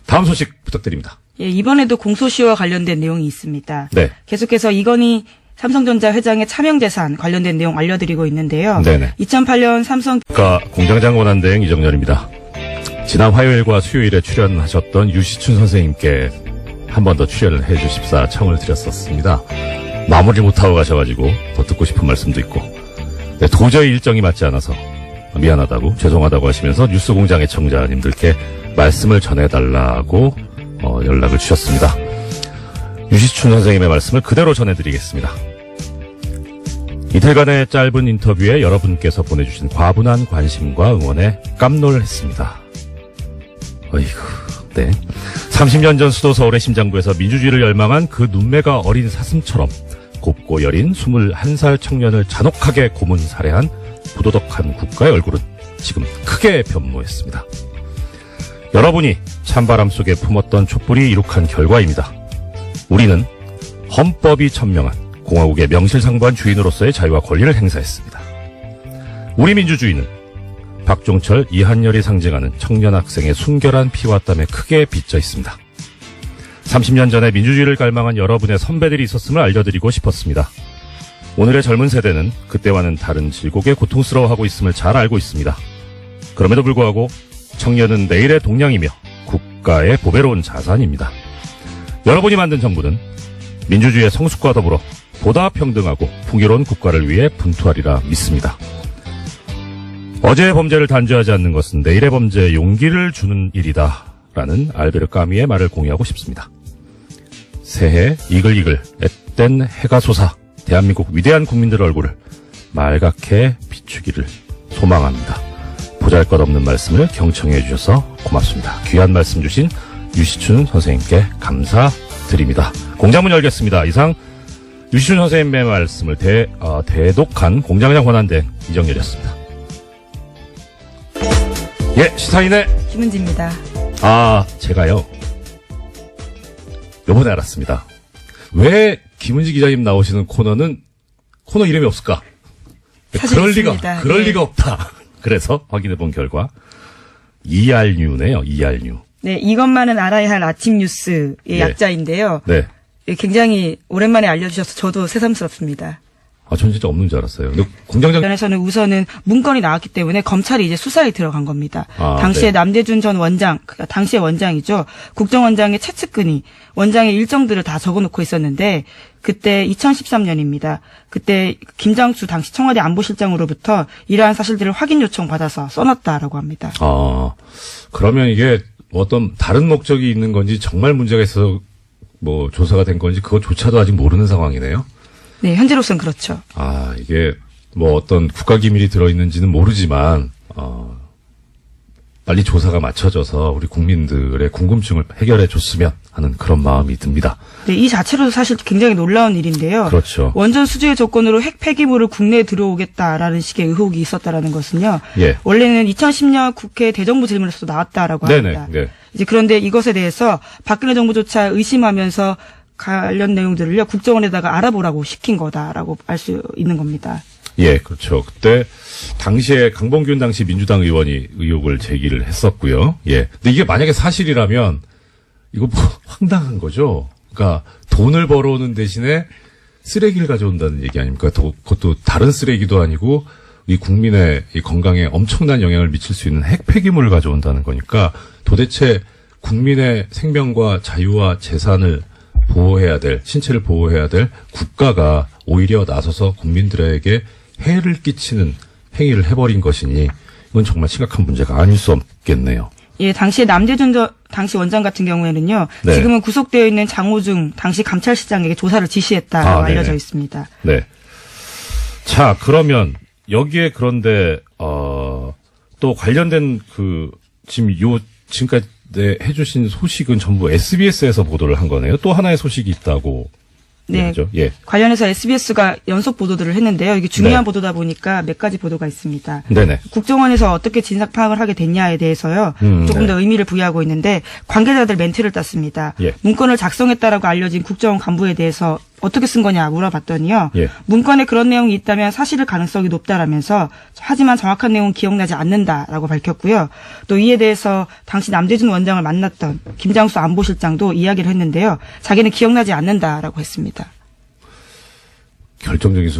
Speaker 1: 다음 소식 부탁드립니다.
Speaker 2: 예, 이번에도 공소시효와 관련된 내용이 있습니다.
Speaker 1: 네.
Speaker 2: 계속해서 이건희 삼성전자 회장의 차명재산 관련된 내용 알려드리고 있는데요.
Speaker 1: 네네.
Speaker 2: 2008년 삼성
Speaker 1: 공장장 권한대행 이정렬입니다. 지난 화요일과 수요일에 출연하셨던 유시춘 선생님께 한 번 더 출연을 해 주십사 청을 드렸었습니다. 마무리 못하고 가셔가지고 더 듣고 싶은 말씀도 있고 도저히 일정이 맞지 않아서 미안하다고 죄송하다고 하시면서 뉴스공장 애청자님들께 말씀을 전해달라고 연락을 주셨습니다. 유시춘 선생님의 말씀을 그대로 전해드리겠습니다. 이틀간의 짧은 인터뷰에 여러분께서 보내주신 과분한 관심과 응원에 깜놀했습니다. 어이구, 네. 30년 전 수도 서울의 심장부에서 민주주의를 열망한 그 눈매가 어린 사슴처럼 곱고 여린 21살 청년을 잔혹하게 고문 살해한 부도덕한 국가의 얼굴은 지금 크게 변모했습니다. 여러분이 찬바람 속에 품었던 촛불이 이룩한 결과입니다. 우리는 헌법이 천명한 공화국의 명실상부한 주인으로서의 자유와 권리를 행사했습니다. 우리 민주주의는 박종철, 이한열이 상징하는 청년 학생의 순결한 피와 땀에 크게 비쳐 있습니다. 30년 전에 민주주의를 갈망한 여러분의 선배들이 있었음을 알려드리고 싶었습니다. 오늘의 젊은 세대는 그때와는 다른 질곡에 고통스러워하고 있음을 잘 알고 있습니다. 그럼에도 불구하고 청년은 내일의 동량이며 국가의 보배로운 자산입니다. 여러분이 만든 정부는 민주주의의 성숙과 더불어 보다 평등하고 풍요로운 국가를 위해 분투하리라 믿습니다. 어제의 범죄를 단죄하지 않는 것은 내일의 범죄에 용기를 주는 일이다 라는 알베르 까미의 말을 공유하고 싶습니다. 새해 이글이글 앳된 해가 솟아 대한민국 위대한 국민들 얼굴을 말갛게 비추기를 소망합니다. 보잘것없는 말씀을 경청해 주셔서 고맙습니다. 귀한 말씀 주신 유시춘 선생님께 감사드립니다. 공장문 열겠습니다. 이상 유시춘 선생님의 말씀을 대독한 공장장 권한대행 이정렬이었습니다. 예, 시사인의
Speaker 2: 김은지입니다.
Speaker 1: 제가요 요번에 알았습니다. 왜 김은지 기자님 나오시는 코너 이름이 없을까?
Speaker 2: 있습니다.
Speaker 1: 그럴 리가 없다. 그래서 확인해본 결과 ERNew네요. ERNew.
Speaker 2: 네, 이것만은 알아야 할 아침 뉴스의 약자인데요.
Speaker 1: 네.
Speaker 2: 굉장히 오랜만에 알려주셔서 저도 새삼스럽습니다.
Speaker 1: 전 진짜 없는 줄 알았어요. 근데 공장장
Speaker 2: 관련해서는 우선은 문건이 나왔기 때문에 검찰이 이제 수사에 들어간 겁니다. 당시에
Speaker 1: 네.
Speaker 2: 남대준 전 원장, 당시의 원장이죠. 국정원장의 최측근이 원장의 일정들을 다 적어놓고 있었는데 그때 2013년입니다. 그때 김장수 당시 청와대 안보실장으로부터 이러한 사실들을 확인 요청 받아서 써놨다라고 합니다.
Speaker 1: 그러면 이게 어떤 다른 목적이 있는 건지 정말 문제가 있어서 뭐 조사가 된 건지 그것조차도 아직 모르는 상황이네요.
Speaker 2: 네, 현재로서는 그렇죠.
Speaker 1: 아, 이게 뭐 어떤 국가기밀이 들어있는지는 모르지만, 빨리 조사가 맞춰져서 우리 국민들의 궁금증을 해결해 줬으면 하는 그런 마음이 듭니다.
Speaker 2: 네, 이 자체로도 사실 굉장히 놀라운 일인데요.
Speaker 1: 그렇죠.
Speaker 2: 원전 수주의 조건으로 핵 폐기물을 국내에 들어오겠다라는 식의 의혹이 있었다라는 것은요.
Speaker 1: 예.
Speaker 2: 원래는 2010년 국회 대정부 질문에서도 나왔다라고 합니다.
Speaker 1: 네.
Speaker 2: 이제 그런데 이것에 대해서 박근혜 정부조차 의심하면서 관련 내용들을요 국정원에다가 알아보라고 시킨 거다라고 알 수 있는 겁니다.
Speaker 1: 예, 그렇죠. 그때 당시에 강봉균 당시 민주당 의원이 의혹을 제기를 했었고요. 예. 근데 이게 만약에 사실이라면 이거 뭐 황당한 거죠. 그러니까 돈을 벌어오는 대신에 쓰레기를 가져온다는 얘기 아닙니까? 그것도 다른 쓰레기도 아니고 이 국민의 이 건강에 엄청난 영향을 미칠 수 있는 핵 폐기물을 가져온다는 거니까 도대체 국민의 생명과 자유와 재산을 보호해야 될, 신체를 보호해야 될 국가가 오히려 나서서 국민들에게 해를 끼치는 행위를 해버린 것이니 이건 정말 심각한 문제가 아닐 수 없겠네요.
Speaker 2: 예, 당시에 남대준 당시 원장 같은 경우에는요.
Speaker 1: 네.
Speaker 2: 지금은 구속되어 있는 장호중 당시 감찰실장에게 조사를 지시했다고 알려져
Speaker 1: 네네.
Speaker 2: 있습니다.
Speaker 1: 네. 자, 그러면 여기에 그런데 또 관련된 지금까지 해주신 소식은 전부 SBS에서 보도를 한 거네요. 또 하나의 소식이 있다고.
Speaker 2: 네.
Speaker 1: 그렇죠? 예.
Speaker 2: 관련해서 SBS가 연속 보도들을 했는데요. 이게 중요한
Speaker 1: 네.
Speaker 2: 보도다 보니까 몇 가지 보도가 있습니다.
Speaker 1: 네네.
Speaker 2: 국정원에서 어떻게 진상 파악을 하게 됐냐에 대해서요. 조금
Speaker 1: 네.
Speaker 2: 더 의미를 부여하고 있는데 관계자들 멘트를 땄습니다.
Speaker 1: 예.
Speaker 2: 문건을 작성했다라고 알려진 국정원 간부에 대해서 어떻게 쓴 거냐 물어봤더니요.
Speaker 1: 예.
Speaker 2: 문건에 그런 내용이 있다면 사실일 가능성이 높다라면서 하지만 정확한 내용은 기억나지 않는다라고 밝혔고요. 또 이에 대해서 당시 남대준 원장을 만났던 김장수 안보실장도 이야기를 했는데요. 자기는 기억나지 않는다라고 했습니다.
Speaker 1: 결정적인